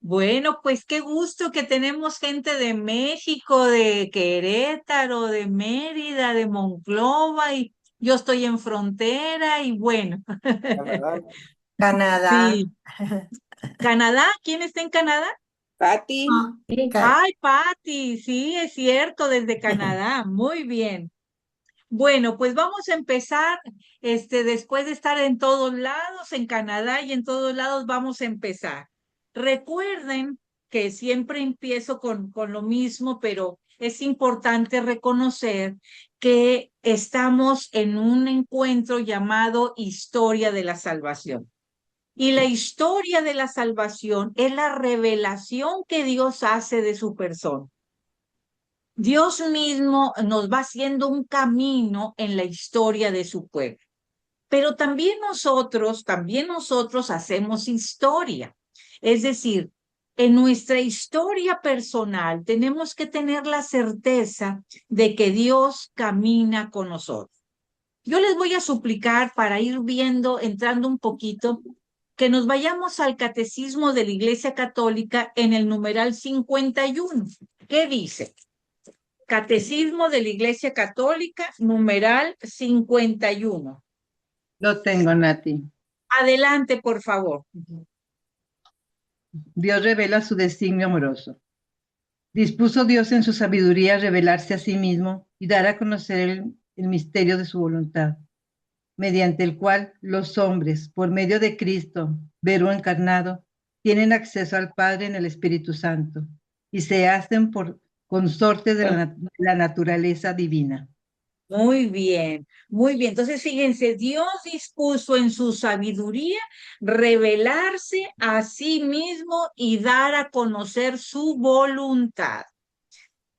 Bueno, pues qué gusto que tenemos gente de México, de Querétaro, de Mérida, de Monclova y yo estoy en frontera y bueno, Canadá. sí. Canadá, ¿quién está en Canadá? Pati. Sí, Ay, Patti, sí, es cierto, desde Canadá, muy bien. Bueno, pues vamos a empezar, después de estar en todos lados, en Canadá y en todos lados, vamos a empezar. Recuerden que siempre empiezo con lo mismo, pero es importante reconocer que estamos en un encuentro llamado Historia de la Salvación. Y la historia de la salvación es la revelación que Dios hace de su persona. Dios mismo nos va haciendo un camino en la historia de su pueblo. Pero también nosotros hacemos historia. Es decir, en nuestra historia personal tenemos que tener la certeza de que Dios camina con nosotros. Yo les voy a suplicar para ir viendo, entrando un poquito, que nos vayamos al Catecismo de la Iglesia Católica en el numeral 51. ¿Qué dice? Catecismo de la Iglesia Católica, numeral 51. lo tengo, Nati. Adelante, por favor. Dios revela su designio amoroso. Dispuso Dios en su sabiduría revelarse a sí mismo y dar a conocer el misterio de su voluntad, mediante el cual los hombres, por medio de Cristo, Verbo encarnado, tienen acceso al Padre en el Espíritu Santo y se hacen por consortes de la naturaleza divina. Muy bien, muy bien. Entonces, fíjense, Dios dispuso en su sabiduría revelarse a sí mismo y dar a conocer su voluntad.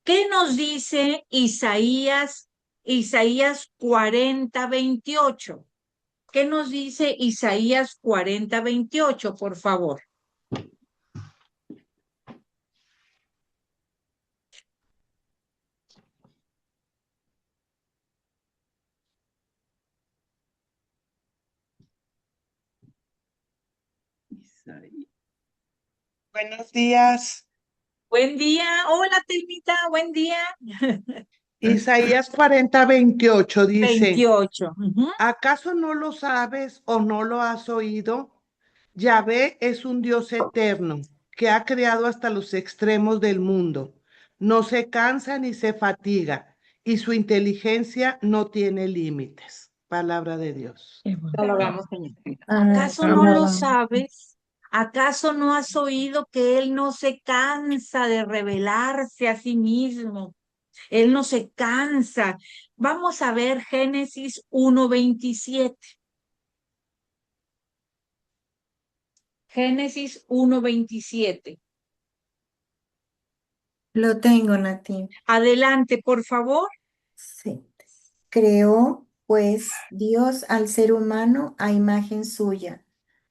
¿Qué nos dice Isaías 40:28? ¿Qué nos dice Isaías 40:28, por favor? Buenos días. Buen día. Hola, Telmita. Buen día. Isaías 40:28 dice, 28. Ujú. ¿acaso no lo sabes o no lo has oído? Yahvé es un Dios eterno que ha creado hasta los extremos del mundo. No se cansa ni se fatiga y su inteligencia no tiene límites. Palabra de Dios. Te alabamos, Señor. ¿Acaso no lo Alabamos. sabes? ¿Acaso no has oído que Él no se cansa de revelarse a sí mismo? Él no se cansa. Vamos a ver Génesis 1:27. Génesis 1:27. Lo tengo, Nati. Adelante, por favor. Sí. Creó, pues, Dios al ser humano a imagen suya.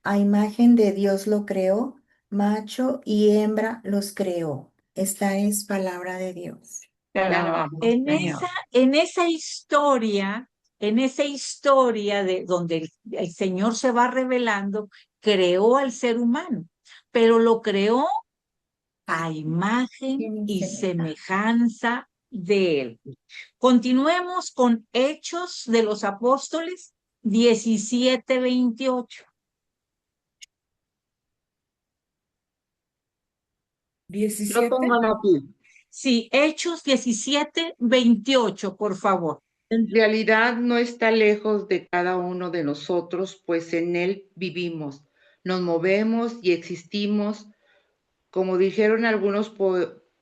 A imagen de Dios lo creó, macho y hembra los creó. Esta es palabra de Dios. Te alabamos, En Señor. en esa historia de donde el Señor se va revelando, creó al ser humano, pero lo creó a imagen Bien y semejanza. semejanza de él. Continuemos con Hechos de los Apóstoles 17:28. 17. Sí, Hechos 17:28, por favor. En realidad no está lejos de cada uno de nosotros, pues en él vivimos, nos movemos y existimos, como dijeron algunos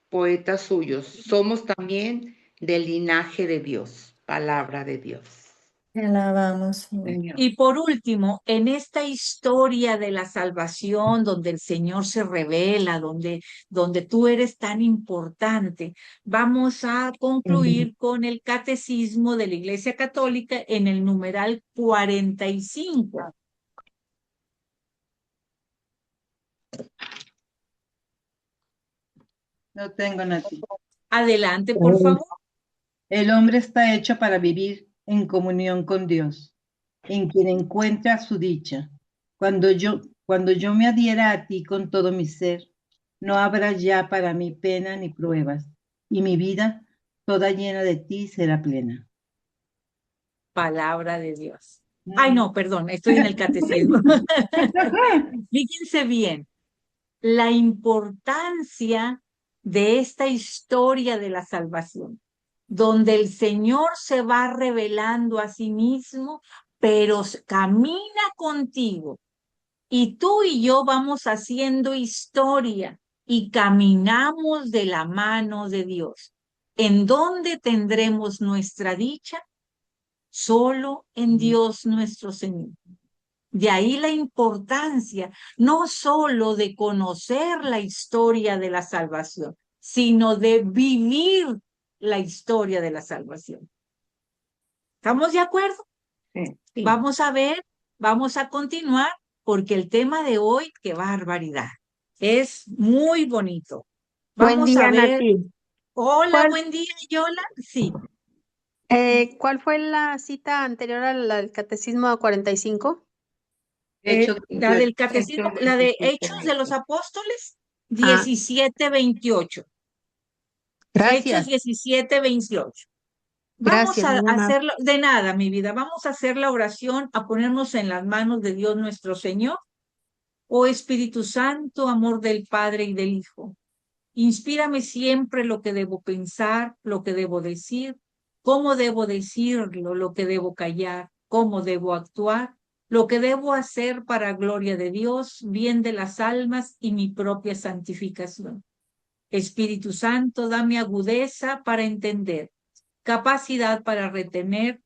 poetas suyos, somos también del linaje de Dios, palabra de Dios. Te alabamos, Señor. Señor. Y por último, en esta historia de la salvación, donde el Señor se revela, donde tú eres tan importante, vamos a concluir con el catecismo de la Iglesia Católica en el numeral 45. Lo tengo, Nati. Adelante, por favor. El hombre está hecho para vivir en comunión con Dios, en quien encuentra su dicha. Cuando yo me adhiera a ti con todo mi ser, No habrá ya para mí pena ni pruebas, y mi vida, toda llena de ti, será plena. Palabra de Dios. Ay, no, perdón, estoy en el catecismo. Fíjense bien, la importancia de esta historia de la salvación, donde el Señor se va revelando a sí mismo, pero camina contigo y tú y yo vamos haciendo historia y caminamos de la mano de Dios. ¿En dónde tendremos nuestra dicha? Solo en Dios nuestro Señor. De ahí la importancia no solo de conocer la historia de la salvación, sino de vivir la historia de la salvación. ¿Estamos de acuerdo? Sí. Vamos a ver, vamos a continuar, porque el tema de hoy, qué barbaridad, es muy bonito. Buen Vamos a día, ver. Nati. Hola, ¿Cuál, buen día, Yola. Sí, ¿Cuál fue la cita anterior al Catecismo 45? Hecho la del Hechos catecismo, la de 17, Hechos de los Apóstoles, Ah, 17:28. Hechos gracias, 17:28. Vamos gracias, a muy amable. hacerlo, de nada, mi vida, vamos a hacer la oración, a ponernos en las manos de Dios nuestro Señor. Oh Espíritu Santo, amor del Padre y del Hijo, inspírame siempre lo que debo pensar, lo que debo decir, cómo debo decirlo, lo que debo callar, cómo debo actuar, lo que debo hacer para gloria de Dios, bien de las almas y mi propia santificación. Espíritu Santo, dame agudeza para entender, capacidad para retener,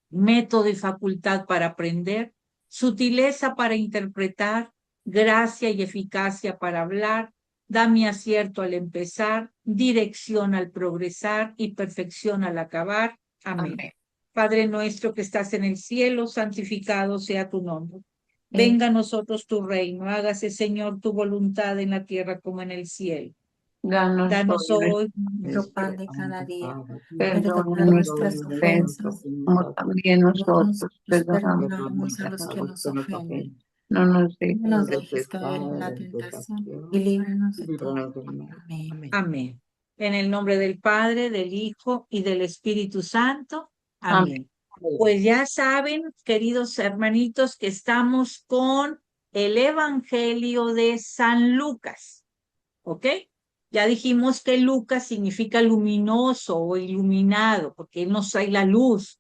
método y facultad para aprender, sutileza para interpretar, gracia y eficacia para hablar, dame acierto al empezar, dirección al progresar y perfección al acabar. Amén. Amén. Padre nuestro que estás en el cielo, santificado sea tu nombre. Ven, Venga a nosotros tu reino, hágase Señor tu voluntad en la tierra como en el cielo. Danos Danos hoy hoy nuestro pan de cada día. perdona Perdona nuestras nuestras ofensas, ofensas, como también como nosotros nosotros perdonamos a perdonamos a los nuestros. que nos ofenden. No nos No nos dejes dejes caer en la tentación y líbranos de todo mal. Amén. Amén. En el nombre del Padre, del Hijo y del Espíritu Santo. Amén. Amén. Pues ya saben, queridos hermanitos, que estamos con el Evangelio de San Lucas. ¿Ok? Ya dijimos que Lucas significa luminoso o iluminado, porque Él nos trae la luz.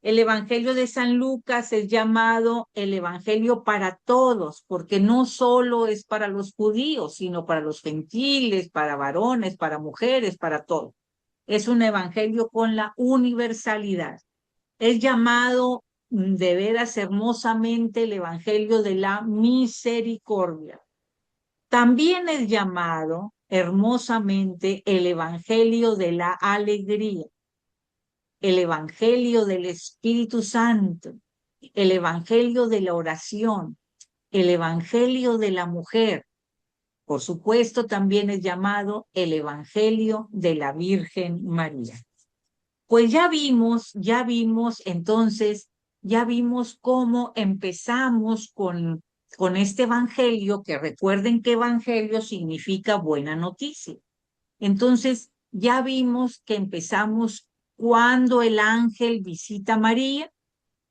El Evangelio de San Lucas es llamado el Evangelio para todos, porque no solo es para los judíos, sino para los gentiles, para varones, para mujeres, para todos. Es un Evangelio con la universalidad. Es llamado de veras hermosamente el Evangelio de la misericordia. También es llamado hermosamente el Evangelio de la alegría, el Evangelio del Espíritu Santo, el Evangelio de la oración, el Evangelio de la mujer. Por supuesto, también es llamado el Evangelio de la Virgen María. Pues ya vimos, entonces, ya vimos cómo empezamos con este Evangelio, que recuerden que Evangelio significa buena noticia. Entonces, ya vimos que empezamos cuando el ángel visita a María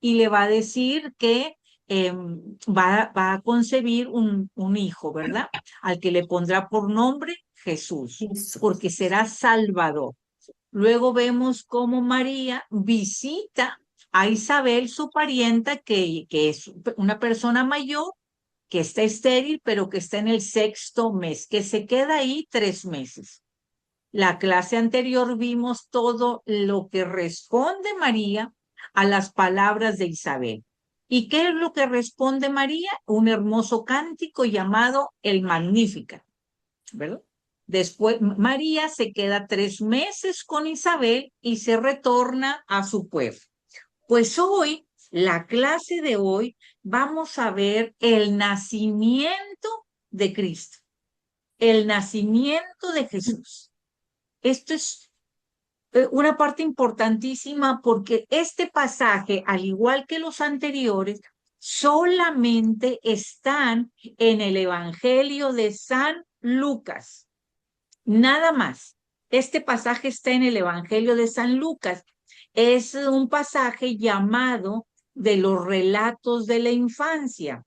y le va a decir que va a concebir un hijo, ¿verdad? Al que le pondrá por nombre Jesús, Jesús. porque será Salvador. Luego vemos cómo María visita a Isabel, su parienta, que es una persona mayor, que está estéril, pero que está en el 6º mes, que se queda ahí 3 meses. La clase anterior vimos todo lo que responde María a las palabras de Isabel. ¿Y qué es lo que responde María? Un hermoso cántico llamado el Magnífica, ¿verdad? Después María se queda 3 meses con Isabel y se retorna a su pueblo. Pues hoy, la clase de hoy, vamos a ver el nacimiento de Cristo, el nacimiento de Jesús. Esto es una parte importantísima porque este pasaje, al igual que los anteriores, solamente están en el Evangelio de San Lucas. Nada más. Este pasaje está en el Evangelio de San Lucas. Es un pasaje llamado de los relatos de la infancia.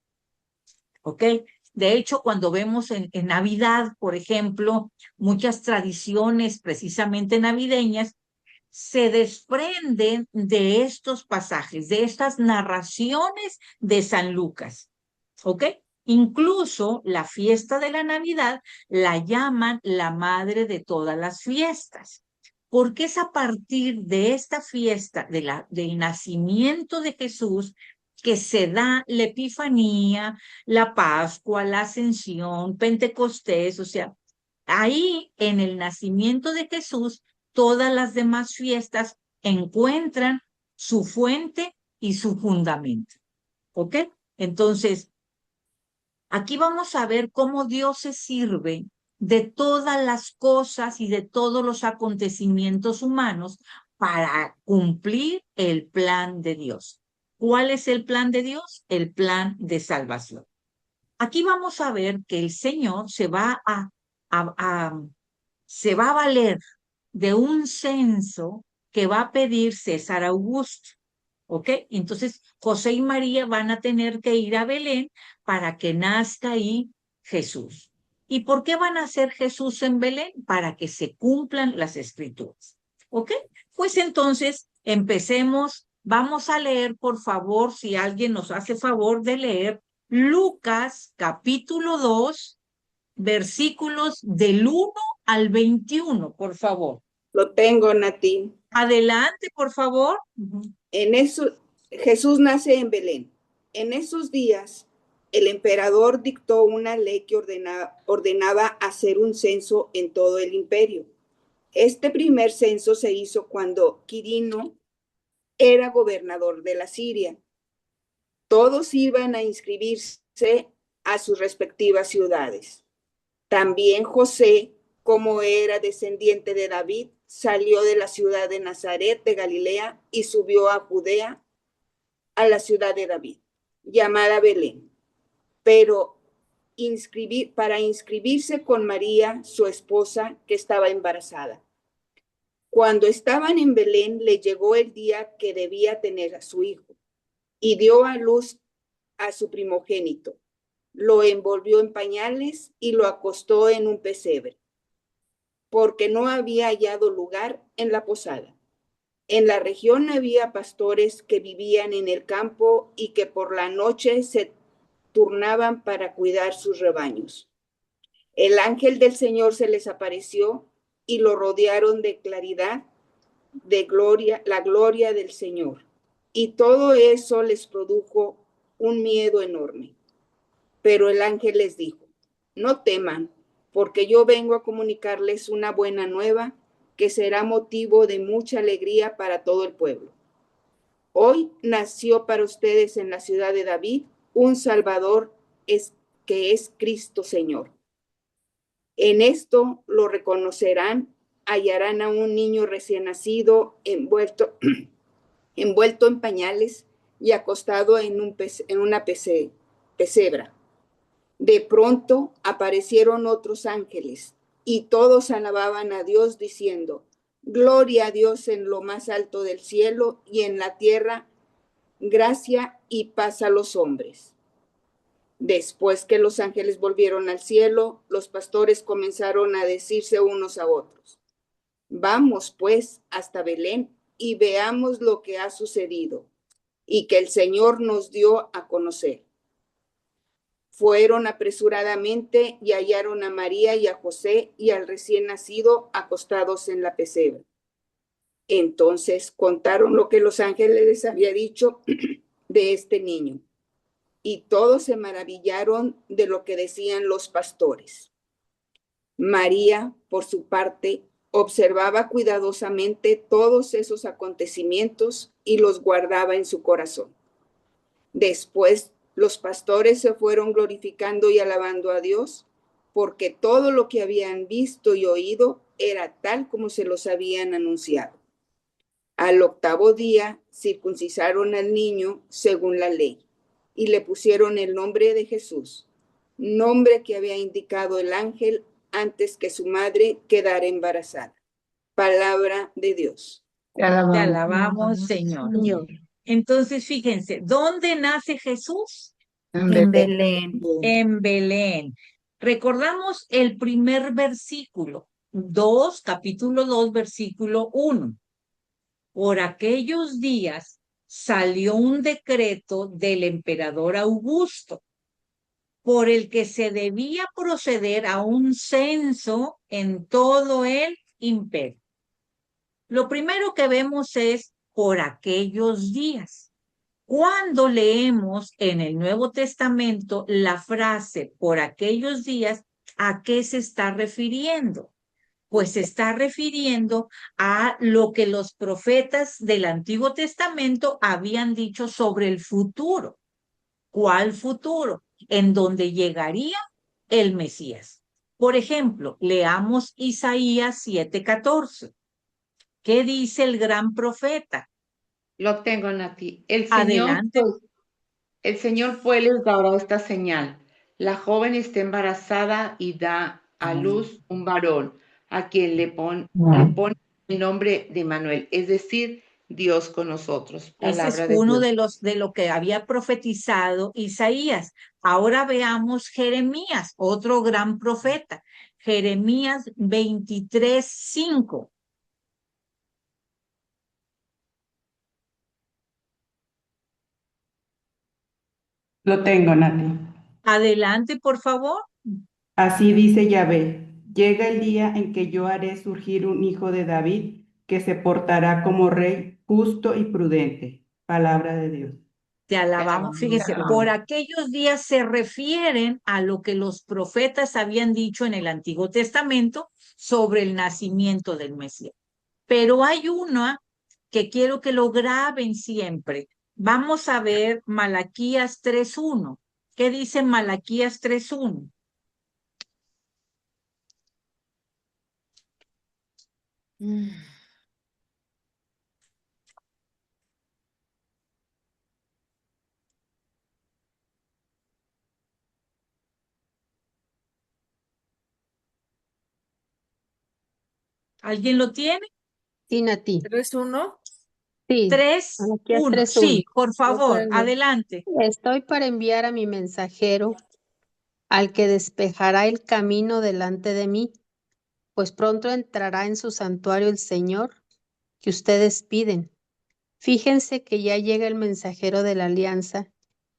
¿Ok? De hecho, cuando vemos en Navidad, por ejemplo, muchas tradiciones precisamente navideñas se desprenden de estos pasajes, de estas narraciones de San Lucas. ¿Ok? Incluso la fiesta de la Navidad la llaman la madre de todas las fiestas, porque es a partir de esta fiesta, del nacimiento de Jesús, que se da la Epifanía, la Pascua, la Ascensión, Pentecostés, o sea, ahí en el nacimiento de Jesús, todas las demás fiestas encuentran su fuente y su fundamento. ¿Ok? Entonces, aquí vamos a ver cómo Dios se sirve de todas las cosas y de todos los acontecimientos humanos para cumplir el plan de Dios. ¿Cuál es el plan de Dios? El plan de salvación. Aquí vamos a ver que el Señor se va a valer de un censo que va a pedir César Augusto. ¿Ok? Entonces, José y María van a tener que ir a Belén para que nazca ahí Jesús. ¿Y por qué van a hacer Jesús en Belén? Para que se cumplan las escrituras. ¿Ok? Pues entonces, empecemos. Vamos a leer, por favor, si alguien nos hace favor de leer Lucas capítulo 2, versículos del 1 al 21, por favor. Lo tengo, Nati. Adelante, por favor. En eso, Jesús nace en Belén. En esos días, el emperador dictó una ley que ordenaba hacer un censo en todo el imperio. Este primer censo se hizo cuando Quirino era gobernador de la Siria. Todos iban a inscribirse a sus respectivas ciudades. También José, como era descendiente de David, salió de la ciudad de Nazaret de Galilea y subió a Judea, a la ciudad de David, llamada Belén, pero para inscribirse con María, su esposa, que estaba embarazada. Cuando estaban en Belén, le llegó el día que debía tener a su hijo, y dio a luz a su primogénito. Lo envolvió en pañales y lo acostó en un pesebre, porque no había hallado lugar en la posada. En la región había pastores que vivían en el campo y que por la noche se turnaban para cuidar sus rebaños. El ángel del Señor se les apareció y lo rodearon de claridad, de gloria, la gloria del Señor. Y todo eso les produjo un miedo enorme. Pero el ángel les dijo: no teman, porque yo vengo a comunicarles una buena nueva que será motivo de mucha alegría para todo el pueblo. Hoy nació para ustedes en la ciudad de David un Salvador, que es Cristo Señor. En esto lo reconocerán, hallarán a un niño recién nacido envuelto en pañales y acostado en una pesebra. De pronto aparecieron otros ángeles y todos alababan a Dios diciendo: gloria a Dios en lo más alto del cielo y en la tierra gracia y paz a los hombres. Después que los ángeles volvieron al cielo, los pastores comenzaron a decirse unos a otros: vamos pues hasta Belén y veamos lo que ha sucedido y que el Señor nos dio a conocer. Fueron apresuradamente y hallaron a María y a José y al recién nacido acostados en la pesebre. Entonces contaron lo que los ángeles les había dicho de este niño, y todos se maravillaron de lo que decían los pastores. María, por su parte, observaba cuidadosamente todos esos acontecimientos y los guardaba en su corazón. Después, los pastores se fueron glorificando y alabando a Dios, porque todo lo que habían visto y oído era tal como se los habían anunciado. Al octavo día circuncisaron al niño según la ley, y le pusieron el nombre de Jesús, nombre que había indicado el ángel antes que su madre quedara embarazada. Palabra de Dios. Te Te alabamos. alabamos, Señor. Señor. Entonces, fíjense, ¿dónde nace Jesús? En Belén. En Belén. Recordamos el primer versículo, capítulo 2, versículo 1. Por aquellos días salió un decreto del emperador Augusto, por el que se debía proceder a un censo en todo el imperio. Lo primero que vemos es por aquellos días. Cuando leemos en el Nuevo Testamento la frase por aquellos días, ¿a qué se está refiriendo? Pues se está refiriendo a lo que los profetas del Antiguo Testamento habían dicho sobre el futuro. ¿Cuál futuro? En donde llegaría el Mesías. Por ejemplo, leamos Isaías 7:14. ¿Qué dice el gran profeta? Lo tengo, Nati. Adelante. El Señor pues les dará esta señal. La joven está embarazada y da a luz un varón, a quien le pone el nombre de Manuel, es decir, Dios con nosotros. Ese es Palabra de uno Dios. de lo que había profetizado Isaías. Ahora veamos Jeremías, otro gran profeta. Jeremías 23:5. Lo tengo, Nati. Adelante, por favor. Así dice Yahvé, llega el día en que yo haré surgir un hijo de David que se portará como rey justo y prudente. Palabra de Dios. Te alabamos. Fíjese, por aquellos días se refieren a lo que los profetas habían dicho en el Antiguo Testamento sobre el nacimiento del Mesías. Pero hay una que quiero que lo graben siempre. Vamos a ver Malaquías 3:1. ¿Qué dice Malaquías 3:1? ¿Alguien lo tiene? Sí, Nati. 3:1. Sí, 3:1. Malaquías 3:1. Sí, por favor, Recuerden. adelante. Estoy para enviar a mi mensajero, al que despejará el camino delante de mí, pues pronto entrará en su santuario el Señor que ustedes piden. Fíjense que ya llega el mensajero de la alianza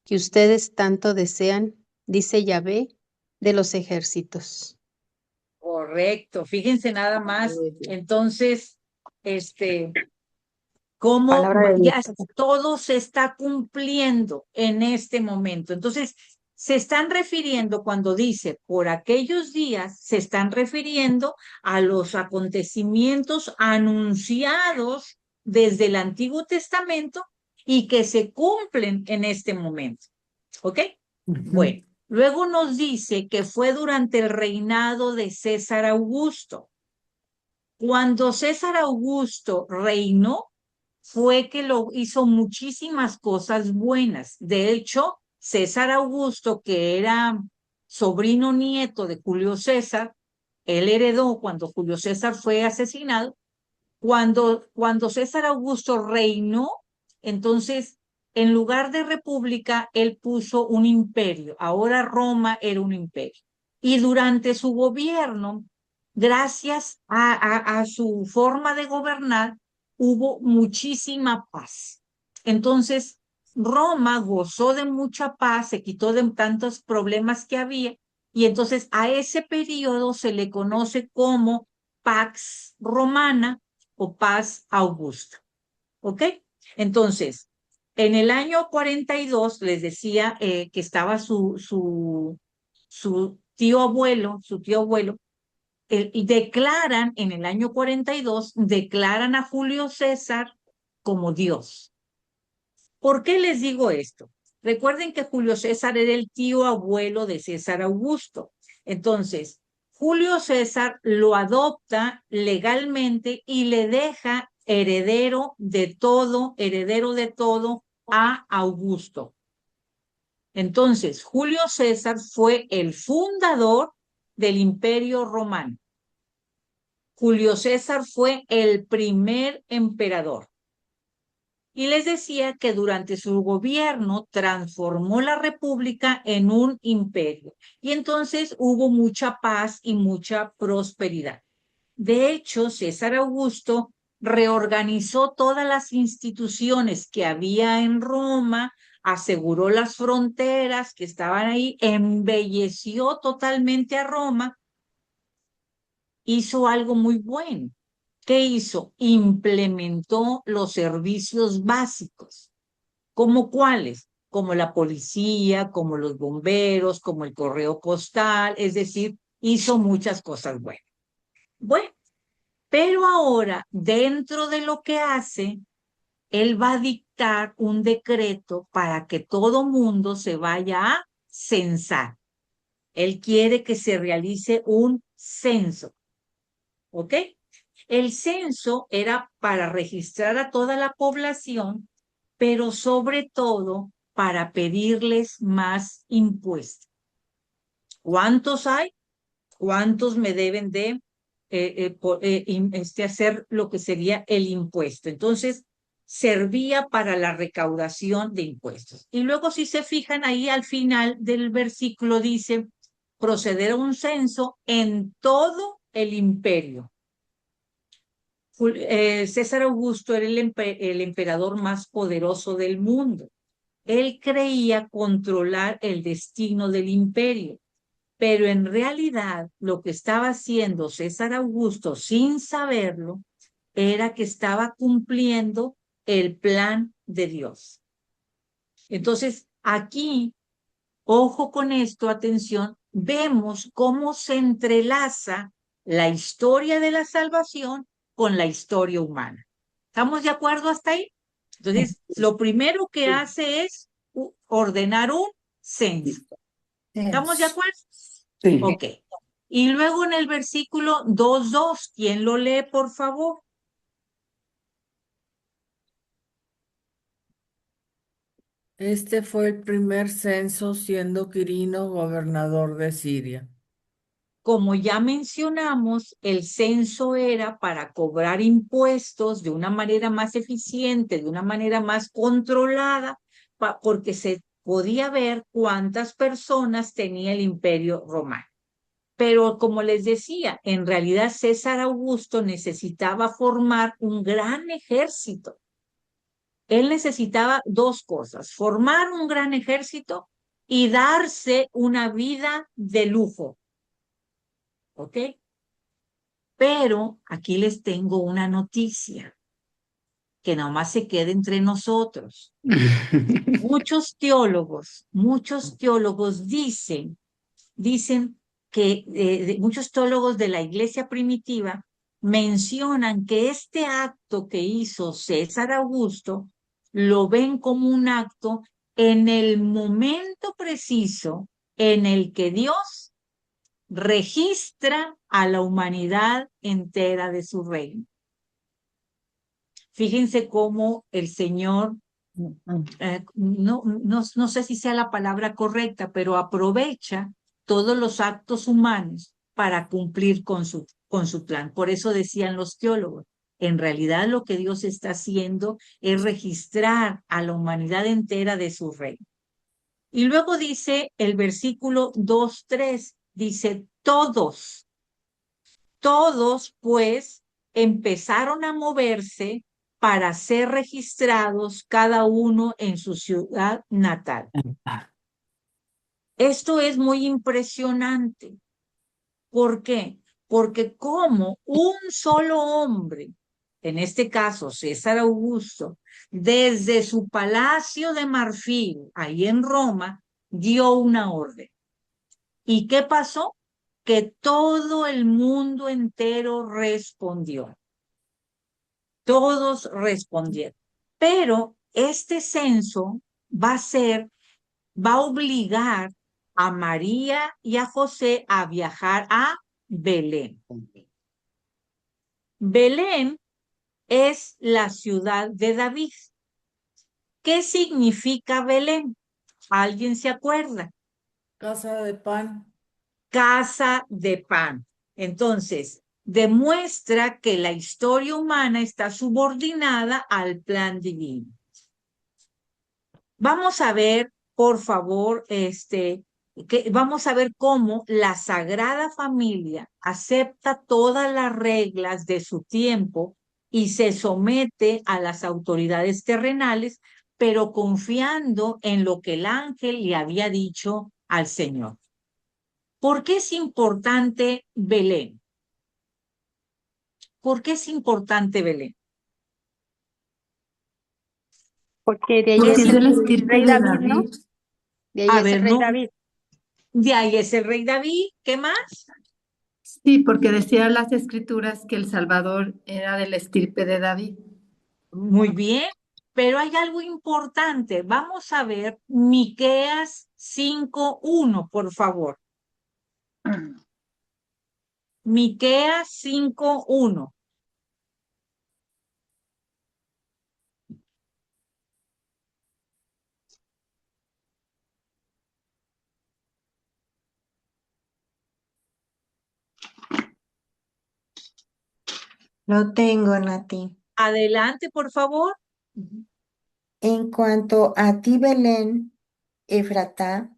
que ustedes tanto desean, dice Yahvé de los ejércitos. Correcto. Fíjense nada más. Entonces, cómo Palabra de ya Dios. todo se está cumpliendo en este momento. Entonces, se están refiriendo, cuando dice por aquellos días, se están refiriendo a los acontecimientos anunciados desde el Antiguo Testamento y que se cumplen en este momento. ¿Ok? Bueno, luego nos dice que fue durante el reinado de César Augusto. Cuando César Augusto reinó, fue que lo hizo muchísimas cosas buenas. De hecho, César Augusto, que era sobrino nieto de Julio César, él heredó cuando Julio César fue asesinado. Cuando César Augusto reinó, entonces, en lugar de república, él puso un imperio. Ahora Roma era un imperio. Y durante su gobierno, gracias a su forma de gobernar, hubo muchísima paz. Entonces, Roma gozó de mucha paz, se quitó de tantos problemas que había, y entonces a ese periodo se le conoce como Pax Romana o Paz Augusta. ¿Ok? Entonces, en el año 42 les decía que estaba su tío abuelo, y declaran en el año 42, declaran a Julio César como Dios. ¿Por qué les digo esto? Recuerden que Julio César era el tío abuelo de César Augusto. Entonces, Julio César lo adopta legalmente y le deja heredero de todo a Augusto. Entonces, Julio César fue el fundador del Imperio Romano. Julio César fue el primer emperador. Y les decía que durante su gobierno transformó la república en un imperio. Y entonces hubo mucha paz y mucha prosperidad. De hecho, César Augusto reorganizó todas las instituciones que había en Roma, aseguró las fronteras que estaban ahí, embelleció totalmente a Roma, hizo algo muy bueno. ¿Qué hizo? Implementó los servicios básicos. ¿Cómo cuáles? Como la policía, como los bomberos, como el correo postal, es decir, hizo muchas cosas buenas. Bueno, pero ahora, dentro de lo que hace, él va a dictar un decreto para que todo mundo se vaya a censar. Él quiere que se realice un censo, ¿ok? El censo era para registrar a toda la población, pero sobre todo para pedirles más impuestos. ¿Cuántos hay? ¿Cuántos me deben de hacer lo que sería el impuesto? Entonces, servía para la recaudación de impuestos. Y luego, si se fijan ahí al final del versículo, dice, proceder a un censo en todo el imperio. César Augusto era el emperador más poderoso del mundo. Él creía controlar el destino del imperio, pero en realidad lo que estaba haciendo César Augusto sin saberlo era que estaba cumpliendo el plan de Dios. Entonces, aquí, ojo con esto, atención, vemos cómo se entrelaza la historia de la salvación con la historia humana. ¿Estamos de acuerdo hasta ahí? Entonces, lo primero que hace es ordenar un censo. ¿Estamos de acuerdo? Sí. Ok. Y luego en el versículo 2:2, ¿quién lo lee, por favor? Este fue el primer censo siendo Quirino gobernador de Siria. Como ya mencionamos, el censo era para cobrar impuestos de una manera más eficiente, de una manera más controlada, porque se podía ver cuántas personas tenía el Imperio Romano. Pero como les decía, en realidad César Augusto necesitaba formar un gran ejército. Él necesitaba dos cosas: formar un gran ejército y darse una vida de lujo. ¿Ok? Pero aquí les tengo una noticia que nomás se quede entre nosotros. Muchos teólogos dicen que muchos teólogos de la iglesia primitiva mencionan que este acto que hizo César Augusto lo ven como un acto en el momento preciso en el que Dios registra a la humanidad entera de su reino. Fíjense cómo el Señor, no sé si sea la palabra correcta, pero aprovecha todos los actos humanos para cumplir con su plan. Por eso decían los teólogos, en realidad lo que Dios está haciendo es registrar a la humanidad entera de su reino. Y luego dice el versículo 2:3, dice, todos pues empezaron a moverse para ser registrados cada uno en su ciudad natal. Esto es muy impresionante. ¿Por qué? Porque como un solo hombre, en este caso César Augusto, desde su palacio de marfil, ahí en Roma, dio una orden. ¿Y qué pasó? Que todo el mundo entero respondió. Todos respondieron. Pero este censo va a obligar a María y a José a viajar a Belén. Belén es la ciudad de David. ¿Qué significa Belén? ¿Alguien se acuerda? Casa de pan. Casa de pan. Entonces, demuestra que la historia humana está subordinada al plan divino. Vamos a ver, por favor, vamos a ver cómo la Sagrada Familia acepta todas las reglas de su tiempo y se somete a las autoridades terrenales, pero confiando en lo que el ángel le había dicho al Señor. ¿Por qué es importante Belén? ¿Por qué es importante Belén? Porque de ahí Porque es es de la el estirpe rey de David, ¿no? David. De ahí A es el ver, rey no, David. de ahí es el rey David. ¿Qué más? Sí, porque decía las escrituras que el Salvador era de la estirpe de David. Muy bien, pero hay algo importante. Vamos a ver Miqueas 5:1, por favor. Miqueas 5:1. Lo tengo, Nati. Adelante, por favor. En cuanto a ti, Belén, Efratá,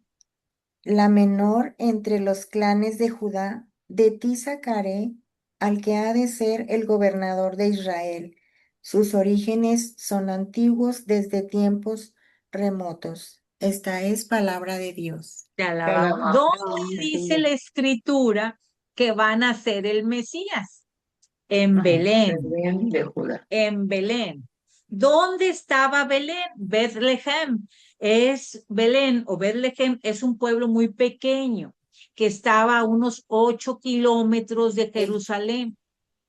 la menor entre los clanes de Judá, de ti sacaré al que ha de ser el gobernador de Israel. Sus orígenes son antiguos desde tiempos remotos. Esta es palabra de Dios. Te alabamos. ¿Dónde dice la escritura que van a ser el Mesías? En Belén. Belén de Judá. En Belén. ¿Dónde estaba Belén? Betlehem. Es Belén o Betlehem es un pueblo muy pequeño que estaba a unos 8 kilómetros de Jerusalén,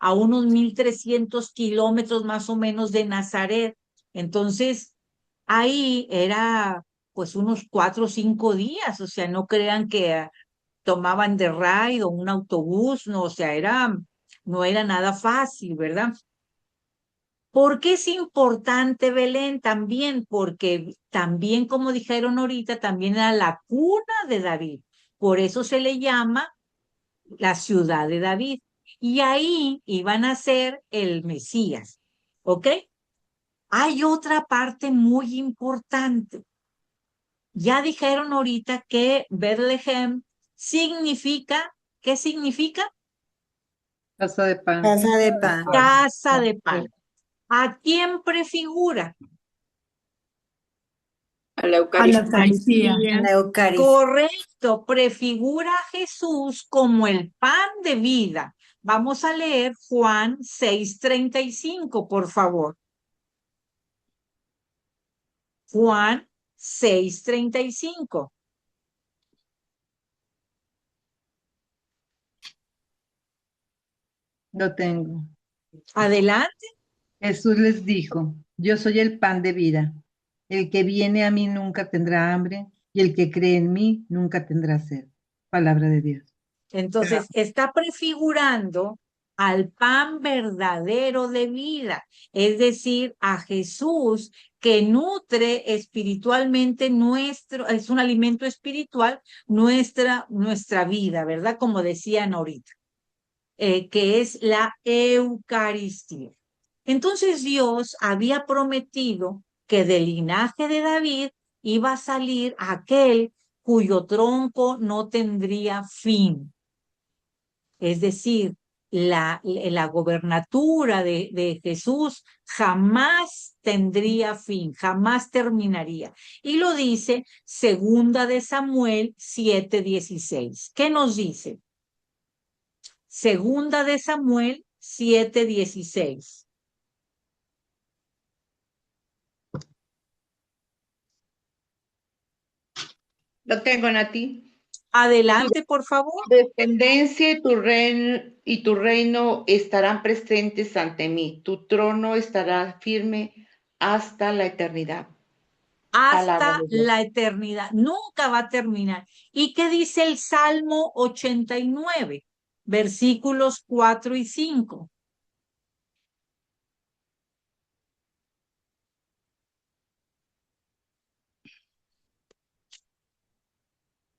a unos 1.300 kilómetros más o menos de Nazaret. Entonces, ahí era pues unos 4 o 5 días, o sea, no crean que tomaban de ride o un autobús, no, o sea, no era nada fácil, ¿verdad? ¿Por qué es importante Belén? También porque también, como dijeron ahorita, también era la cuna de David. Por eso se le llama la ciudad de David. Y ahí iban a ser el Mesías. ¿Ok? Hay otra parte muy importante. Ya dijeron ahorita que Bethlehem significa, ¿qué significa? Casa de pan. Casa de pan. Casa de pan. ¿A quién prefigura? A la A la Eucaristía. Eucaristía. La Eucaristía. Correcto, prefigura a Jesús como el pan de vida. Vamos a leer Juan 6:35, por favor. Juan 6:35. Lo tengo. Adelante. Jesús les dijo, yo soy el pan de vida. El que viene a mí nunca tendrá hambre y el que cree en mí nunca tendrá sed. Palabra de Dios. Entonces, está prefigurando al pan verdadero de vida, es decir, a Jesús que nutre espiritualmente nuestro, es un alimento espiritual, nuestra vida, ¿verdad? Como decían ahorita, que es la Eucaristía. Entonces Dios había prometido que del linaje de David iba a salir aquel cuyo tronco no tendría fin. Es decir, la gobernatura de Jesús jamás tendría fin, jamás terminaría. Y lo dice segunda de Samuel 7:16. ¿Qué nos dice? Segunda de Samuel 7:16. Lo tengo, Nati. Adelante, por favor. Tu descendencia y tu reino estarán presentes ante mí. Tu trono estará firme hasta la eternidad. Palabra Hasta de Dios. la eternidad. Nunca va a terminar. ¿Y qué dice el Salmo 89, versículos 4 y 5?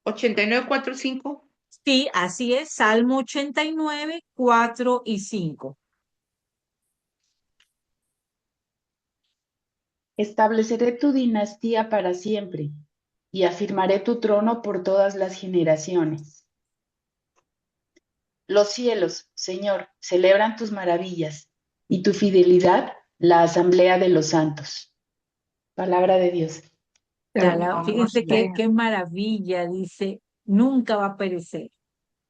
89, 4, 5. Sí, así es, Salmo 89, 4 y 5. Estableceré tu dinastía para siempre y afirmaré tu trono por todas las generaciones. Los cielos, Señor, celebran tus maravillas y tu fidelidad, la asamblea de los santos. Palabra de Dios. Fíjense qué maravilla, dice, nunca va a perecer,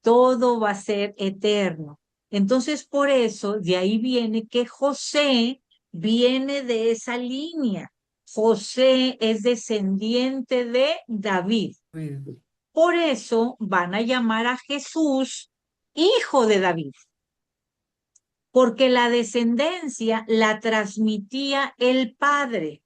todo va a ser eterno. Entonces, por eso, de ahí viene que José viene de esa línea. José es descendiente de David. Por eso van a llamar a Jesús hijo de David, porque la descendencia la transmitía el Padre.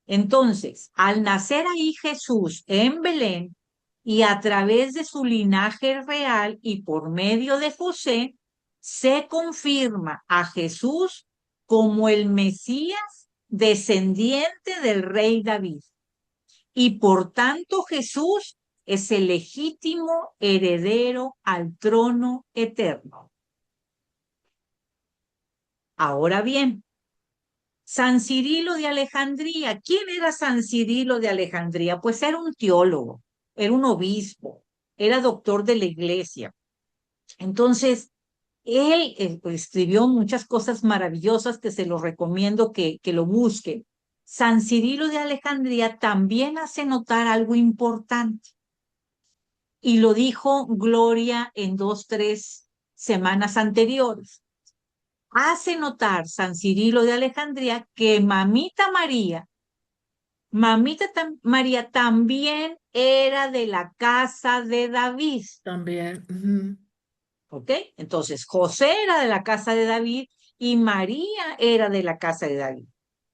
Entonces, al nacer ahí Jesús en Belén y a través de su linaje real y por medio de José, se confirma a Jesús como el Mesías descendiente del rey David. Y por tanto Jesús es el legítimo heredero al trono eterno. Ahora bien, San Cirilo de Alejandría. ¿Quién era San Cirilo de Alejandría? Pues era un teólogo, era un obispo, era doctor de la iglesia. Entonces, él escribió muchas cosas maravillosas que se los recomiendo que lo busquen. San Cirilo de Alejandría también hace notar algo importante. Y lo dijo Gloria en 2, 3 semanas anteriores. Hace notar San Cirilo de Alejandría que Mamita María también era de la casa de David. También. ¿Ok? Entonces, José era de la casa de David y María era de la casa de David.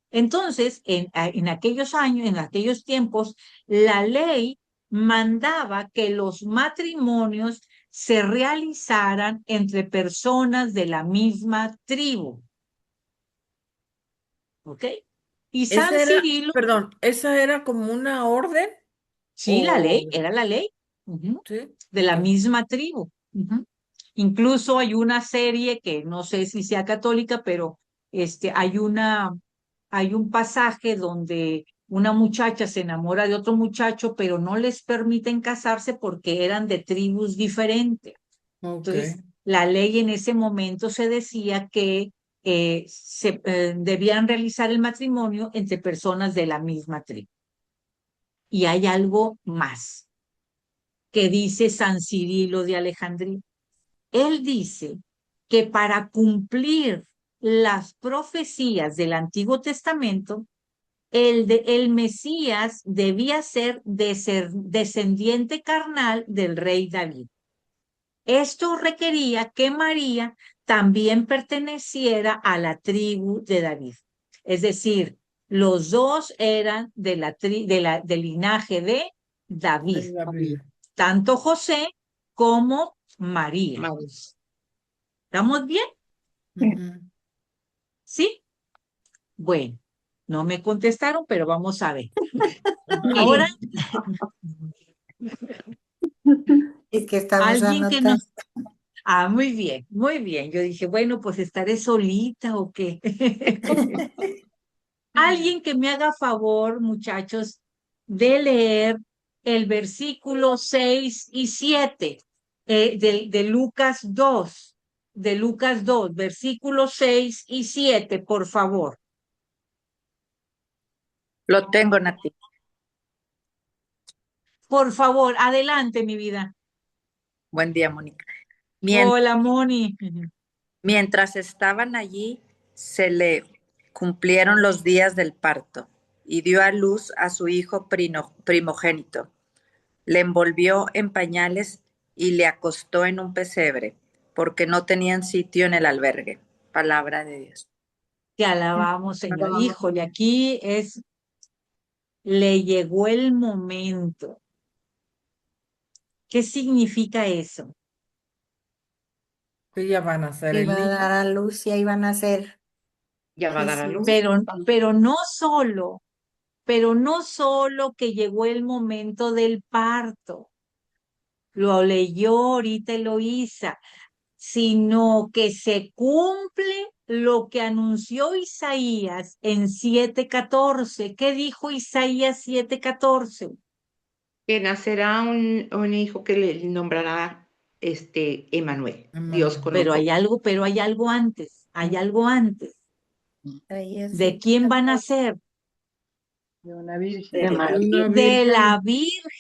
Entonces, en aquellos años, en aquellos tiempos, la ley mandaba que los matrimonios se realizaran entre personas de la misma tribu. ¿Ok? Y San Cirilo. Perdón, ¿esa era como una orden? Sí, la ley, era la ley. ¿Sí? De la misma tribu. Incluso hay una serie que no sé si sea católica, pero hay un pasaje donde una muchacha se enamora de otro muchacho, pero no les permiten casarse porque eran de tribus diferentes. Entonces, la ley en ese momento se decía que debían realizar el matrimonio entre personas de la misma tribu. Y hay algo más que dice San Cirilo de Alejandría. Él dice que para cumplir las profecías del Antiguo Testamento, el Mesías debía ser descendiente carnal del rey David. Esto requería que María también perteneciera a la tribu de David. Es decir, los dos eran del linaje de David. Tanto José como María. ¿Estamos bien? ¿Sí? Bueno, no me contestaron, pero vamos a ver. Ahora, Es que estamos alguien que anotando. muy bien, muy bien. Yo dije, bueno, pues estaré solita o qué. Alguien que me haga favor, muchachos, de leer el versículo 6 y 7 de Lucas 2, versículos 6 y 7, por favor. Lo tengo, Nati. Por favor, adelante, mi vida. Buen día, Mónica. Hola, Moni. Mientras estaban allí, se le cumplieron los días del parto y dio a luz a su hijo primogénito. Le envolvió en pañales y le acostó en un pesebre, porque no tenían sitio en el albergue. Palabra de Dios. Te alabamos, Señor. Híjole, aquí le llegó el momento. ¿Qué significa eso? Que ya van a ser el Iba a niño. dar a luz y ahí van a ser. Ya va a dar a luz. Pero no solo pero no solo que llegó el momento del parto, lo leyó ahorita Eloísa, sino que se cumple lo que anunció Isaías en 7:14. ¿Qué dijo Isaías 7:14? Que nacerá un hijo que le nombrará Emanuel, Dios con Pero nosotros. hay algo antes, hay algo antes. Isaías ¿De quién van a 7:14. ser? De una virgen. De María. Una De la virgen.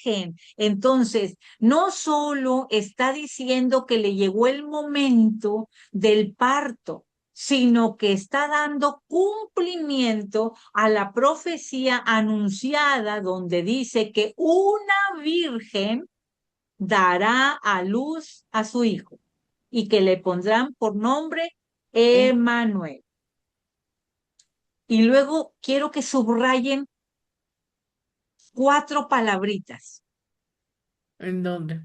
Virgen. Entonces, no solo está diciendo que le llegó el momento del parto, sino que está dando cumplimiento a la profecía anunciada donde dice que una virgen dará a luz a su hijo y que le pondrán por nombre Emmanuel. Y luego quiero que subrayen 4 palabritas. ¿En dónde?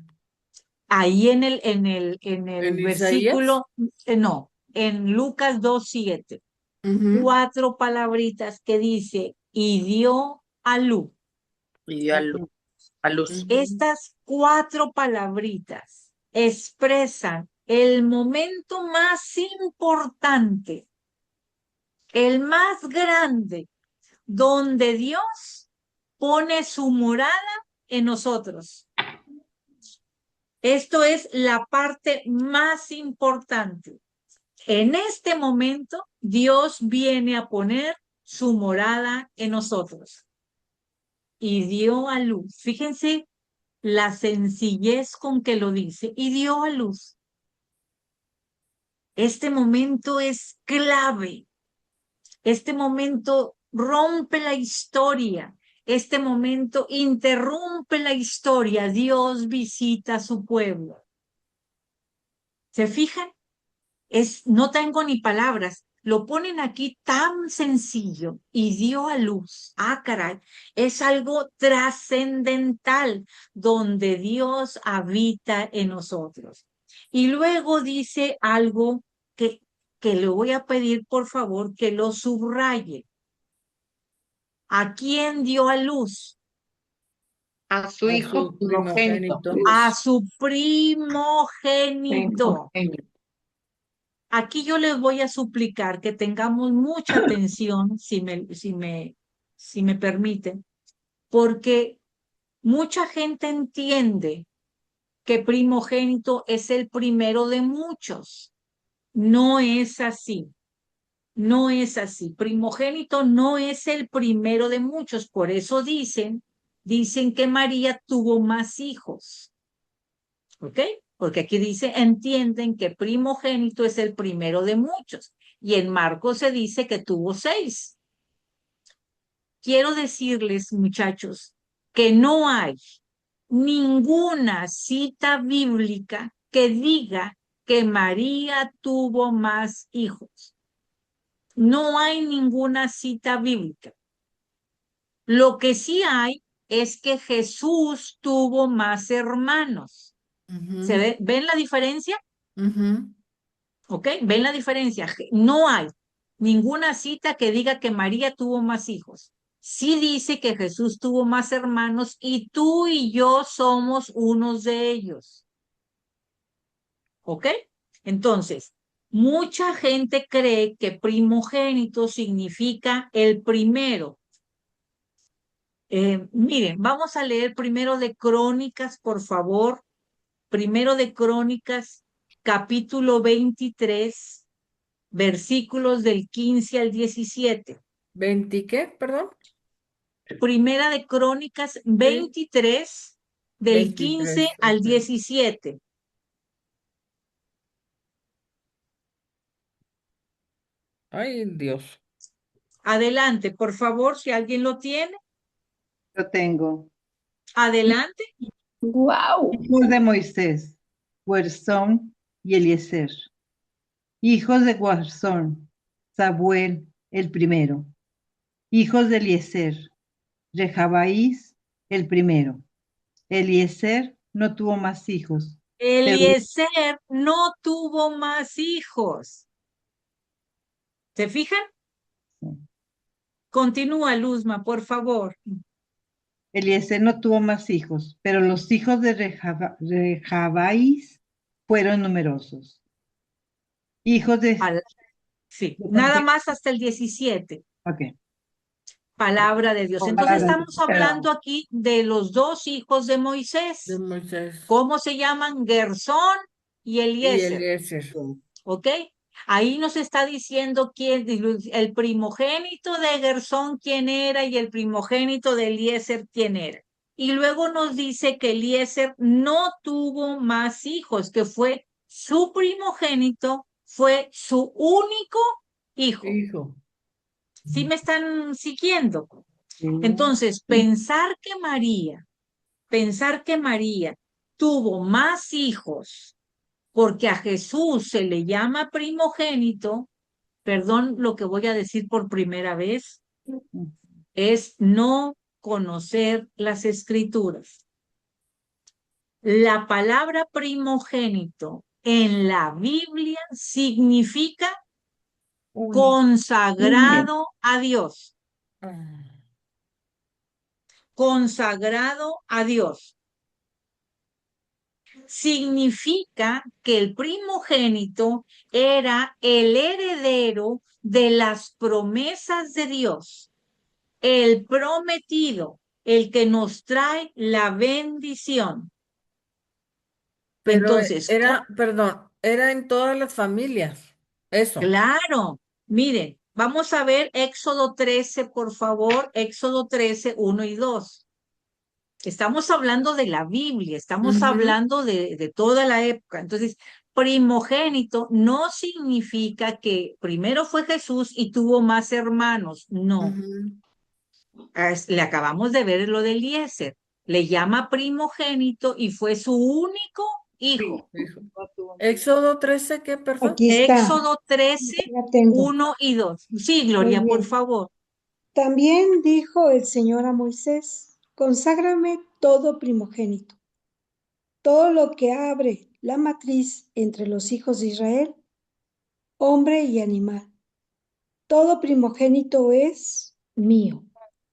Ahí en el ¿En Isaías? versículo, no, en Lucas 2:7, Ujú. 4 palabritas que dice, y dio a luz. Y dio a luz. Ujú. Estas 4 palabritas expresan el momento más importante, el más grande, donde Dios pone su morada en nosotros. Esto es la parte más importante. En este momento, Dios viene a poner su morada en nosotros y dio a luz. Fíjense la sencillez con que lo dice, y dio a luz. Este momento es clave. Este momento rompe la historia. Este momento interrumpe la historia. Dios visita a su pueblo. ¿Se fijan? No tengo ni palabras. Lo ponen aquí tan sencillo y dio a luz. Ah, caray, es algo trascendental donde Dios habita en nosotros. Y luego dice algo que le voy a pedir, por favor, que lo subraye. ¿A quién dio a luz? A su A hijo su primogénito. primogénito. A su primogénito. Aquí yo les voy a suplicar que tengamos mucha atención, si me permiten, porque mucha gente entiende que primogénito es el primero de muchos. No es así. No es así. Primogénito no es el primero de muchos. Por eso dicen que María tuvo más hijos. ¿Ok? Porque aquí dice, entienden que primogénito es el primero de muchos. Y en Marcos se dice que tuvo 6. Quiero decirles, muchachos, que no hay ninguna cita bíblica que diga que María tuvo más hijos. No hay ninguna cita bíblica. Lo que sí hay es que Jesús tuvo más hermanos. Ujú. ¿Ven la diferencia? Ujú. ¿Ok? ¿Ven la diferencia? No hay ninguna cita que diga que María tuvo más hijos. Sí dice que Jesús tuvo más hermanos y tú y yo somos unos de ellos. ¿Ok? Entonces, mucha gente cree que primogénito significa el primero. Miren, vamos a leer primero de Crónicas, por favor. Primero de Crónicas, capítulo 23, versículos del 15 al 17. ¿20 qué? Perdón. Primera de Crónicas Sí. 23, del 15 23. al Ok. 17. Ay, Dios. Adelante, por favor, si alguien lo tiene. Lo tengo. Adelante. ¡Guau! Hijos de Moisés, Gersón y Eliezer. Hijos de Gersón, Samuel el primero. Hijos de Eliezer, Rehabaís el primero. Eliezer no tuvo más hijos, pero Eliezer no tuvo más hijos. ¿Se fijan? Continúa, Luzma, por favor. Eliezer no tuvo más hijos, pero los hijos de Rehabaís fueron numerosos. Hijos de... Sí, nada más hasta el 17. Ok. Palabra de Dios. Entonces estamos hablando aquí de los dos hijos de Moisés. De Moisés. ¿Cómo se llaman? Gersón y Y Eliezer. Eliezer. ¿Ok? Ahí nos está diciendo quién, el primogénito de Gersón quién era y el primogénito de Eliezer quién era. Y luego nos dice que Eliezer no tuvo más hijos, que fue su primogénito, fue su único hijo. ¿Sí me están siguiendo? Entonces, pensar que María tuvo más hijos porque a Jesús se le llama primogénito, perdón lo que voy a decir por primera vez, es no conocer las escrituras. La palabra primogénito en la Biblia significa consagrado a Dios. Consagrado a Dios. Significa que el primogénito era el heredero de las promesas de Dios, el prometido, el que nos trae la bendición. Pero entonces, era en todas las familias. Eso. Claro, miren, vamos a ver Éxodo 13, por favor, Éxodo 13, 1 y 2. Estamos hablando de la Biblia, estamos hablando de toda la época. Entonces, primogénito no significa que primero fue Jesús y tuvo más hermanos, no. Le acabamos de ver lo de Eliezer. Le llama primogénito y fue su único hijo. Éxodo 13, ¿qué, perdón? Aquí está. Éxodo 13, Ya tengo. 1 y 2. Sí, Gloria, Muy por bien. favor. También dijo el Señor a Moisés, conságrame todo primogénito, todo lo que abre la matriz entre los hijos de Israel, hombre y animal. Todo primogénito es mío.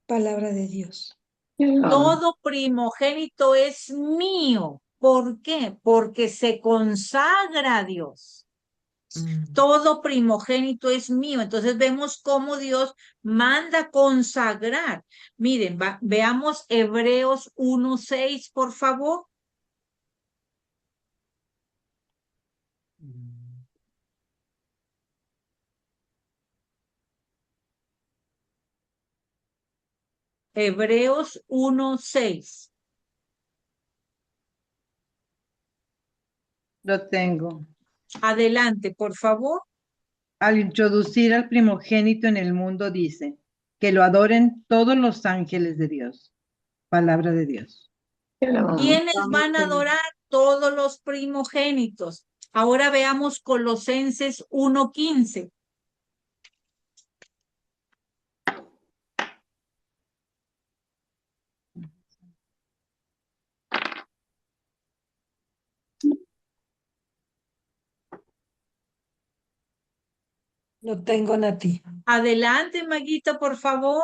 Palabra de Dios. Todo primogénito es mío. ¿Por qué? Porque se consagra a Dios. Todo primogénito es mío. Entonces vemos cómo Dios manda consagrar. Miren, veamos Hebreos 1:6, por favor. Hebreos 1:6. Lo tengo. Adelante, por favor. Al introducir al primogénito en el mundo dice, que lo adoren todos los ángeles de Dios. Palabra de Dios. ¿Quiénes van a adorar? Todos los primogénitos. Ahora veamos Colosenses 1:15. Lo tengo, Nati. Adelante, Maguita, por favor.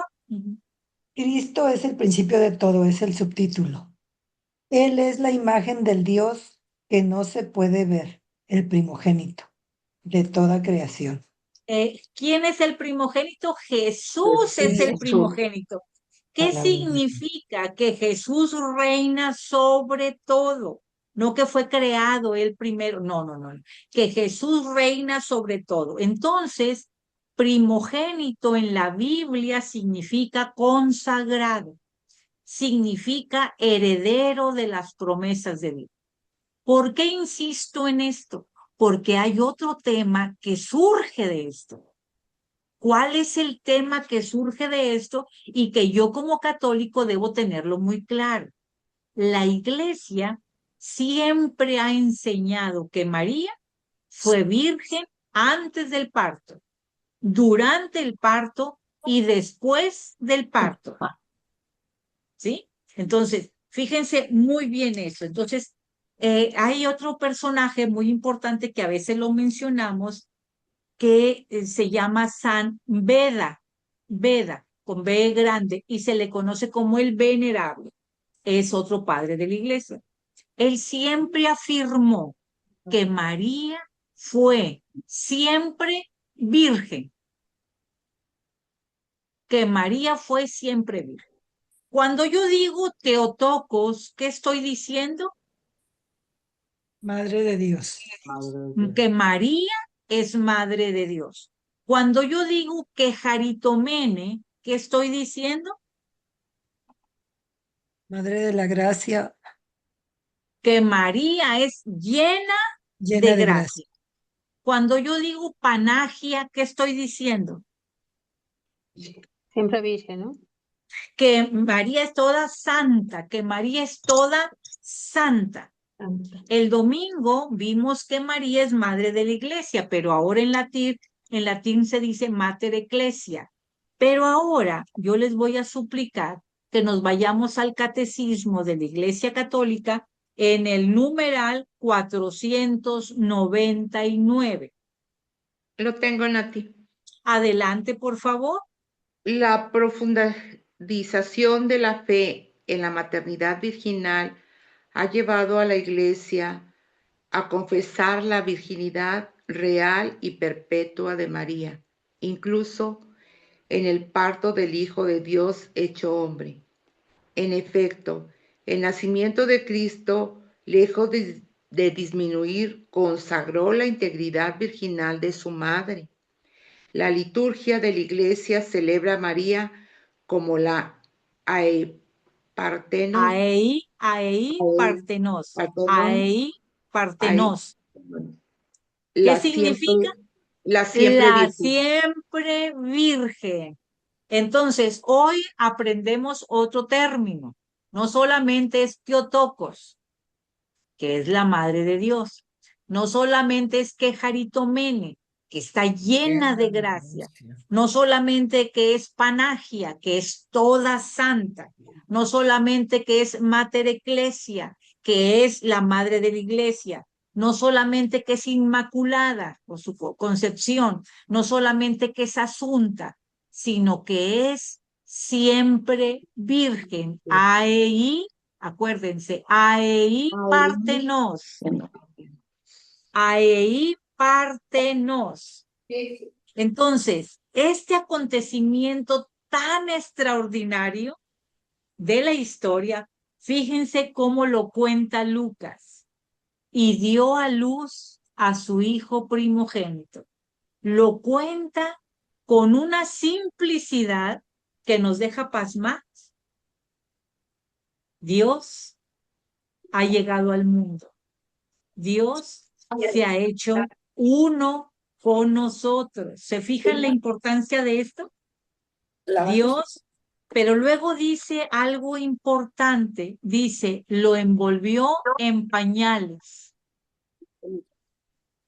Cristo es el principio de todo, es el subtítulo. Él es la imagen del Dios que no se puede ver, el primogénito de toda creación. ¿Quién es el primogénito? Jesús es el primogénito. ¿Qué significa? Que Jesús reina sobre todo. No que fue creado él primero. No. Que Jesús reina sobre todo. Entonces, primogénito en la Biblia significa consagrado. Significa heredero de las promesas de Dios. ¿Por qué insisto en esto? Porque hay otro tema que surge de esto. ¿Cuál es el tema que surge de esto y que yo como católico debo tenerlo muy claro? La Iglesia siempre ha enseñado que María fue virgen antes del parto, durante el parto y después del parto. ¿Sí? Entonces, fíjense muy bien eso. Entonces, hay otro personaje muy importante que a veces lo mencionamos, que se llama San Beda. Beda. con B grande, y se le conoce como el Venerable. Es otro padre de la iglesia. Él siempre afirmó que María fue siempre virgen, que María fue siempre virgen. Cuando yo digo Teotocos, ¿qué estoy diciendo? Madre de Dios. Que María es madre de Dios. Cuando yo digo que Jaritomene, ¿qué estoy diciendo? Madre de la gracia, Que María es llena llena de de gracia. gracia. Cuando yo digo Panagia, ¿qué estoy diciendo? Siempre virgen, ¿no? Que María es toda santa, que María es toda santa. El domingo vimos que María es madre de la iglesia, pero ahora en latín se dice mater ecclesia. Pero ahora yo les voy a suplicar que nos vayamos al catecismo de la Iglesia Católica en el numeral 499. Lo tengo, Nati. Adelante, por favor. La profundización de la fe en la maternidad virginal ha llevado a la Iglesia a confesar la virginidad real y perpetua de María, incluso en el parto del Hijo de Dios hecho hombre. En efecto, el nacimiento de Cristo, lejos de disminuir, consagró la integridad virginal de su madre. La liturgia de la Iglesia celebra a María como la Partenos, Partenos. Partenon, Partenos. ¿Qué la significa? siempre La virgen. siempre virgen. Entonces, hoy aprendemos otro término. No solamente es Teotocos, que es la madre de Dios. No solamente es que Jaritomene, que está llena de gracia. No solamente que es Panagia, que es toda santa. No solamente que es Mater Ecclesia, que es la madre de la iglesia. No solamente que es inmaculada por su concepción. No solamente que es asunta, sino que es siempre virgen. Ahí, acuérdense, ahí partenos. Ahí partenos. Entonces, este acontecimiento tan extraordinario de la historia, fíjense cómo lo cuenta Lucas. Y dio a luz a su hijo primogénito. Lo cuenta con una simplicidad que nos deja pasmados. Dios ha llegado al mundo. Dios se ha hecho uno con nosotros. ¿Se fijan la importancia de esto? Dios, pero luego dice algo importante, dice, lo envolvió en pañales.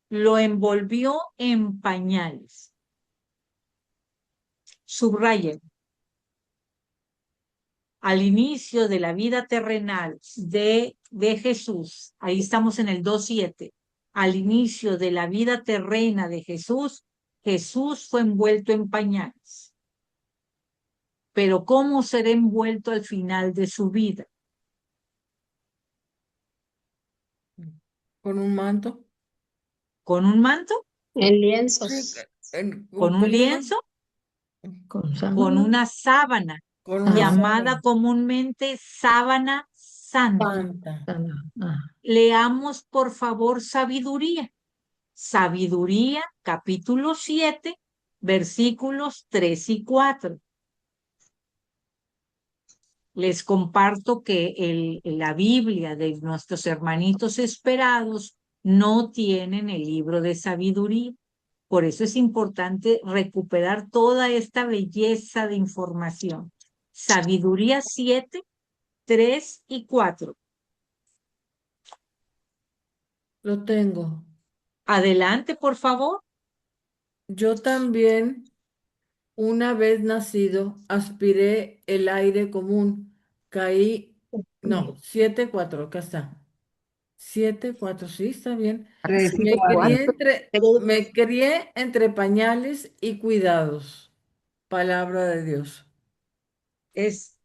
Lo envolvió en pañales. Subrayen. Al inicio de la vida terrenal de Jesús, ahí estamos en el 2:7, al inicio de la vida terrena de Jesús, Jesús fue envuelto en pañales. Pero ¿cómo será envuelto al final de su vida? ¿Con un manto? ¿Con un manto? En lienzos. Sí, ¿Con un lienzo? Con una sábana, Con una llamada sábana. comúnmente sábana santa. Leamos, por favor, Sabiduría. Sabiduría, capítulo 7, versículos 3 y 4. Les comparto que la Biblia de nuestros hermanitos esperados no tienen el libro de sabiduría. Por eso es importante recuperar toda esta belleza de información. Sabiduría 7, 3 y 4. Lo tengo. Adelante, por favor. Yo también, una vez nacido, aspiré el aire común. Caí, no, 7-4, acá está. 7-4, sí, está bien. 3 y Me 4. me crié entre pañales y cuidados. Palabra de Dios. es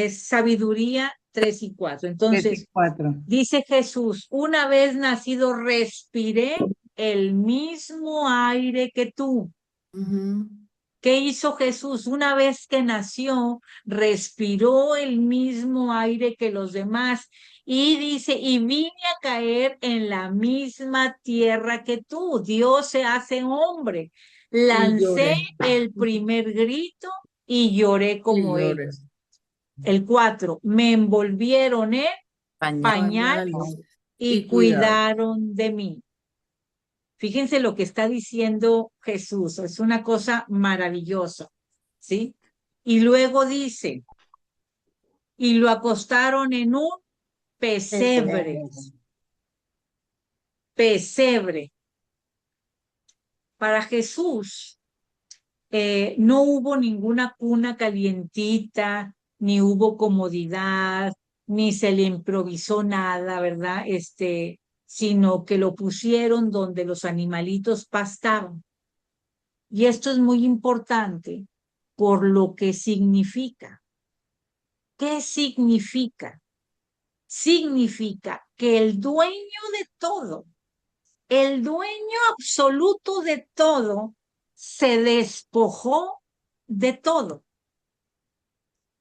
sabiduría 3 y 4. 3 y Entonces, 4. dice Jesús, una vez nacido respiré el mismo aire que tú. ¿Qué hizo Jesús? Una vez que nació, respiró el mismo aire que los demás y dice, y vine a caer en la misma tierra que tú. Dios se hace hombre. Y Lancé lloré. el primer grito y lloré Y como lloré. ellos. El 4, me envolvieron en pañales Pañales y y cuidado. cuidaron de mí. Fíjense lo que está diciendo Jesús, es una cosa maravillosa, ¿sí? Y luego dice, y lo acostaron en un pesebre, pesebre. Para Jesús no hubo ninguna cuna calientita, ni hubo comodidad, ni se le improvisó nada, ¿verdad? Sino que lo pusieron donde los animalitos pastaban. Y esto es muy importante por lo que significa. ¿Qué significa? Significa que el dueño de todo, el dueño absoluto de todo, se despojó de todo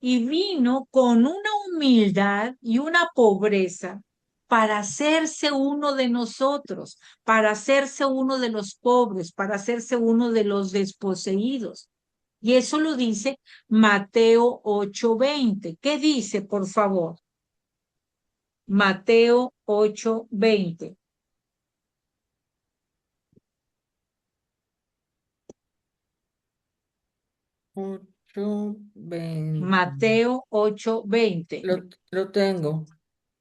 y vino con una humildad y una pobreza para hacerse uno de nosotros, para hacerse uno de los pobres, para hacerse uno de los desposeídos. Y eso lo dice Mateo 8:20. ¿Qué dice, por favor? Mateo 8:20. Mateo 8:20. Lo tengo.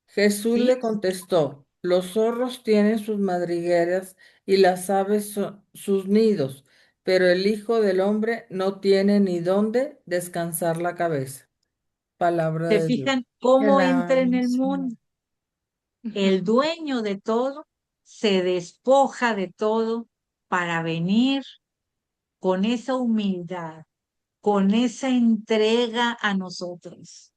Jesús ¿Sí? le contestó, los zorros tienen sus madrigueras y las aves sus nidos, pero el Hijo del Hombre no tiene ni dónde descansar la cabeza. Palabra ¿Se de Dios. fijan cómo entra en el Alabanza. mundo? El dueño de todo se despoja de todo para venir con esa humildad, con esa entrega a nosotros.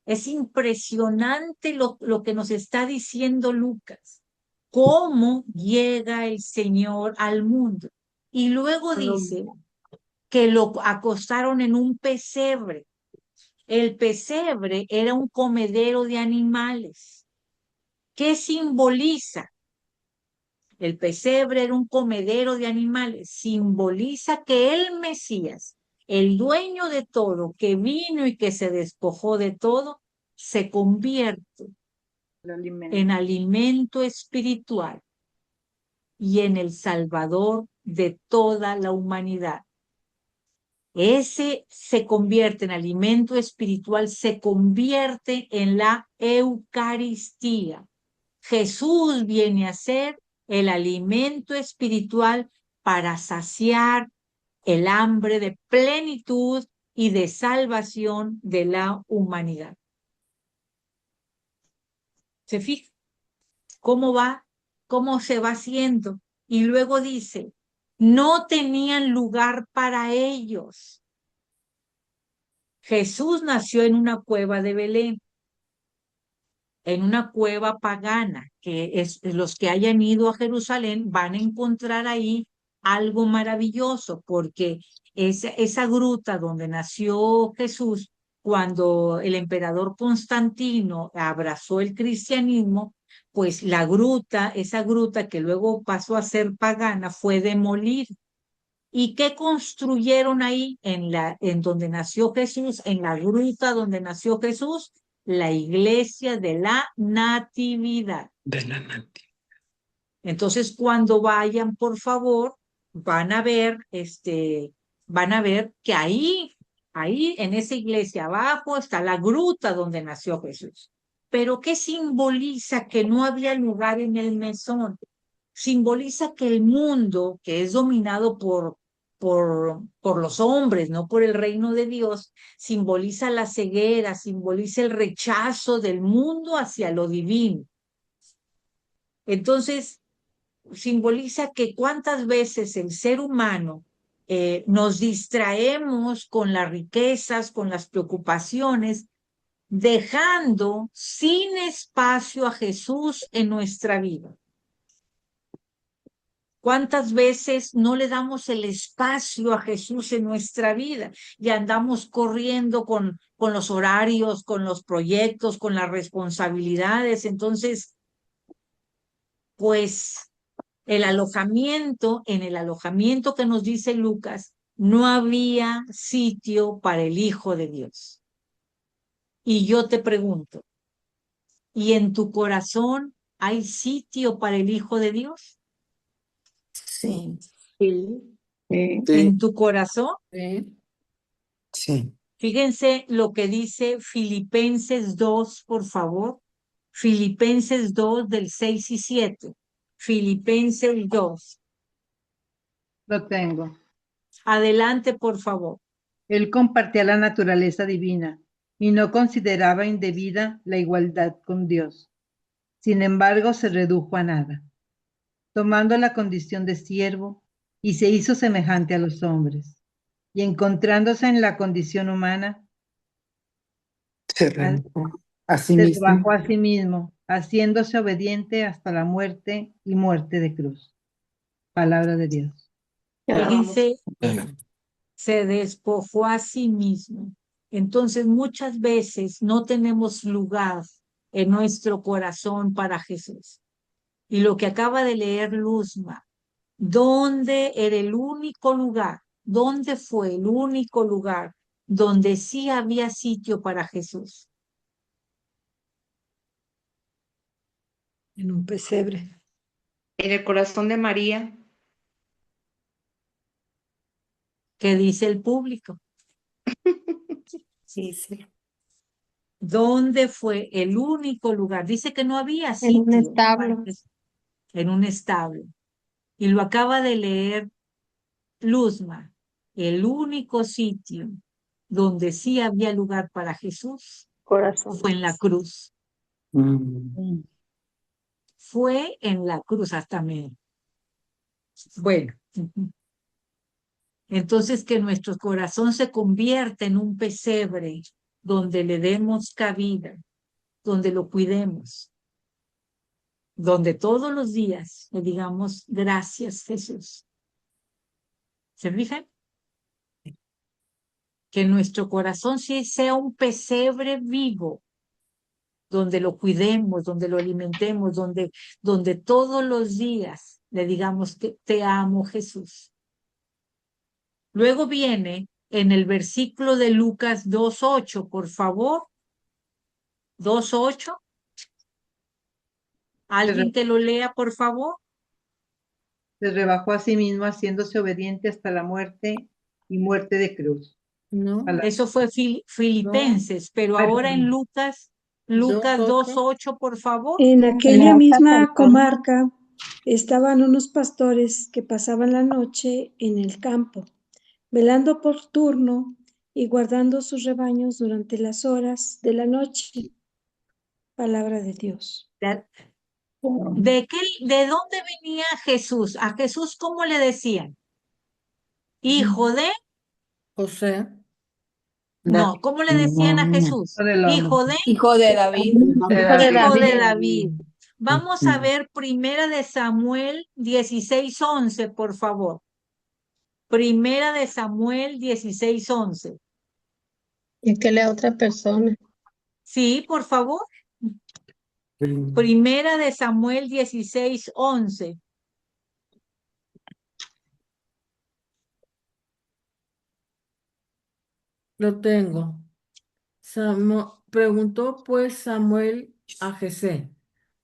Es impresionante lo que nos está diciendo Lucas, cómo llega el Señor al mundo. Y luego dice que lo acostaron en un pesebre. El pesebre era un comedero de animales. ¿Qué simboliza? El pesebre era un comedero de animales. Simboliza que el Mesías, el dueño de todo, que vino y que se despojó de todo, se convierte en alimento espiritual y en el Salvador de toda la humanidad. Ese se convierte en alimento espiritual, se convierte en la Eucaristía. Jesús viene a ser el alimento espiritual para saciar el hambre de plenitud y de salvación de la humanidad. ¿Se fija cómo va? ¿Cómo se va haciendo? Y luego dice, no tenían lugar para ellos. Jesús nació en una cueva de Belén, en una cueva pagana, que es los que hayan ido a Jerusalén van a encontrar ahí algo maravilloso, porque esa gruta donde nació Jesús, cuando el emperador Constantino abrazó el cristianismo, pues la gruta, esa gruta que luego pasó a ser pagana, fue demolida. ¿Y qué construyeron ahí en donde nació Jesús, en la gruta donde nació Jesús? La iglesia de la Natividad. De la natividad. Entonces, cuando vayan, por favor, van a ver que ahí en esa iglesia abajo está la gruta donde nació Jesús. Pero ¿qué simboliza? Que no había lugar en el mesón. Simboliza que el mundo, que es dominado por los hombres, no por el reino de Dios, simboliza la ceguera, simboliza el rechazo del mundo hacia lo divino. Entonces, simboliza que cuántas veces el ser humano nos distraemos con las riquezas, con las preocupaciones, dejando sin espacio a Jesús en nuestra vida. ¿Cuántas veces no le damos el espacio a Jesús en nuestra vida y andamos corriendo con los horarios, con los proyectos, con las responsabilidades? Entonces, pues en el alojamiento que nos dice Lucas, no había sitio para el Hijo de Dios. Y yo te pregunto, ¿y en tu corazón hay sitio para el Hijo de Dios? Sí. ¿En tu corazón? Sí. Fíjense lo que dice Filipenses 2, por favor. Filipenses 2 del 6 y 7. Filipenses 2. Lo tengo. Adelante, por favor. Él compartía la naturaleza divina y no consideraba indebida la igualdad con Dios. Sin embargo, se redujo a nada, tomando la condición de siervo, y se hizo semejante a los hombres. Y encontrándose en la condición humana, Se rebajó a sí se mismo. rebajó a sí mismo, haciéndose obediente hasta la muerte y muerte de cruz. Palabra de Dios. Fíjense, se despojó a sí mismo. Entonces, muchas veces no tenemos lugar en nuestro corazón para Jesús. Y lo que acaba de leer Luzma, ¿dónde era el único lugar? ¿Dónde fue el único lugar donde sí había sitio para Jesús? En un pesebre. En el corazón de María. ¿Qué dice el público? Sí, sí. ¿Dónde fue el único lugar? Dice que no había En sitio. un establo. En un establo. Y lo acaba de leer Luzma. El único sitio donde sí había lugar para Jesús Corazón. fue en la cruz. Fue en la cruz hasta me. Bueno. Entonces que nuestro corazón se convierta en un pesebre donde le demos cabida, donde lo cuidemos, donde todos los días le digamos gracias, Jesús. ¿Se fijan? Que nuestro corazón sí sea un pesebre vivo, donde lo cuidemos, donde lo alimentemos, donde todos los días le digamos que te amo, Jesús. Luego viene en el versículo de Lucas 2:8, por favor. 2:8. ¿Alguien que lo lea, por favor? Se rebajó a sí mismo, haciéndose obediente hasta la muerte y muerte de cruz. No. Eso fue Filipenses, pero Ay, ahora en perdón. Lucas 2:8. 2:8, por favor. En En aquella otra misma persona. comarca estaban unos pastores que pasaban la noche en el campo, velando por turno y guardando sus rebaños durante las horas de la noche. Palabra de Dios. ¿De dónde venía Jesús? A Jesús, ¿cómo le decían? Hijo de, José. no, ¿cómo le decían a Jesús? Hijo de, Hijo de David. Hijo de hijo de David. David. Vamos a ver Primera de Samuel 16:11, por favor. Primera de Samuel 16:11. Y que lea otra persona. Sí, por favor. Primera de Samuel 16:11. Lo tengo. Preguntó pues Samuel a Jesé,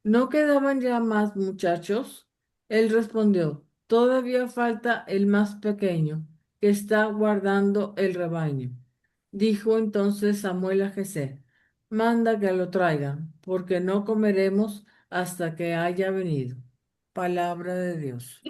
¿no quedaban ya más muchachos? Él respondió, todavía falta el más pequeño, que está guardando el rebaño. Dijo entonces Samuel a Jesé, manda que lo traigan, porque no comeremos hasta que haya venido. Palabra de Dios.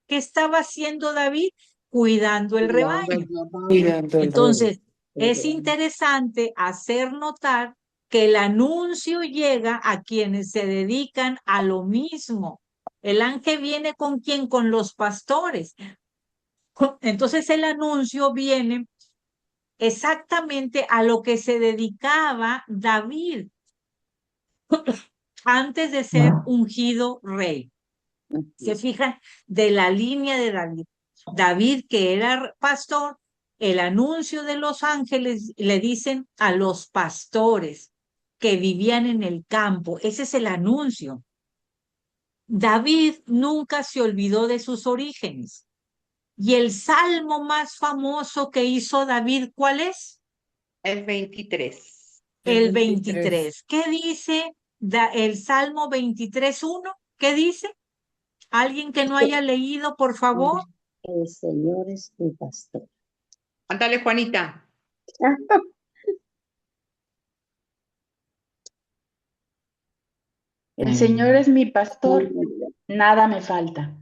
¿Qué estaba haciendo David? Cuidando el rebaño. Cuidando el Entonces, es interesante hacer notar que el anuncio llega a quienes se dedican a lo mismo. El ángel viene con quién, con los pastores. Entonces el anuncio viene exactamente a lo que se dedicaba David antes de ser ungido rey. Se fijan, de la línea de David. David, que era pastor, el anuncio de los ángeles le dicen a los pastores que vivían en el campo. Ese es el anuncio. David nunca se olvidó de sus orígenes. Y el salmo más famoso que hizo David, ¿cuál es? El 23. El 23. ¿Qué dice el Salmo 23:1? ¿Qué dice? ¿Alguien que no haya leído, por favor? El Señor es mi pastor. Ándale, Juanita. El Señor es mi pastor, nada me falta.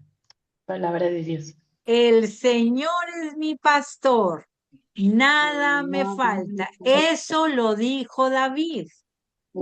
Palabra de Dios. El Señor es mi pastor, nada me falta. Eso lo dijo David.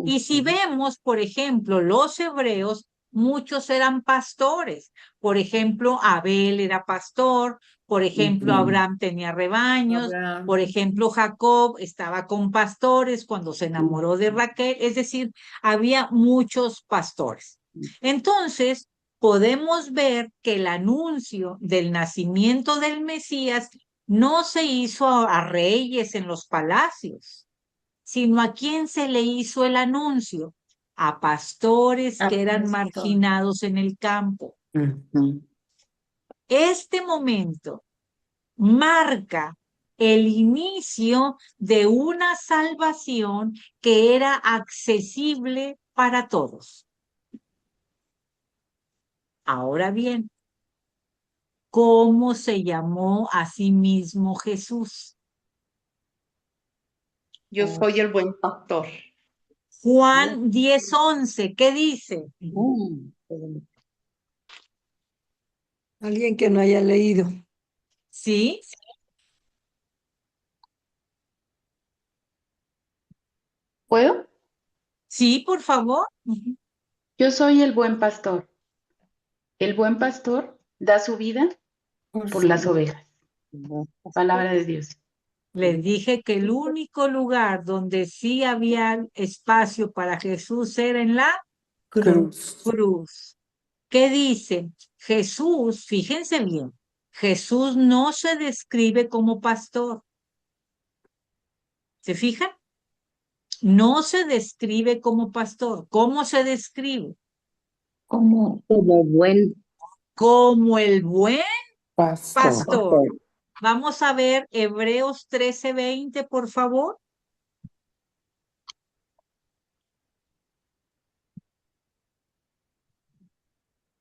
Y si vemos, por ejemplo, los hebreos, muchos eran pastores. Por ejemplo, Abel era pastor, por ejemplo, Abraham tenía rebaños, por ejemplo, Jacob estaba con pastores cuando se enamoró de Raquel, es decir, había muchos pastores. Entonces, podemos ver que el anuncio del nacimiento del Mesías no se hizo a reyes en los palacios, sino a quién se le hizo el anuncio, a pastores que eran marginados en el campo. Este momento marca el inicio de una salvación que era accesible para todos. Ahora bien, ¿cómo se llamó a sí mismo Jesús? Yo soy el buen pastor. Juan 10:11, ¿qué dice? Alguien que no haya leído. ¿Sí? ¿Puedo? Sí, por favor. Yo soy el buen pastor. El buen pastor da su vida por las ovejas. Palabra de Dios. Les dije que el único lugar donde sí había espacio para Jesús era en la cruz. ¿Qué dice? Jesús, fíjense bien, Jesús no se describe como pastor. ¿Se fijan? No se describe como pastor. ¿Cómo se describe? Como buen Como el buen Pastor. pastor. Vamos a ver Hebreos 13:20, por favor.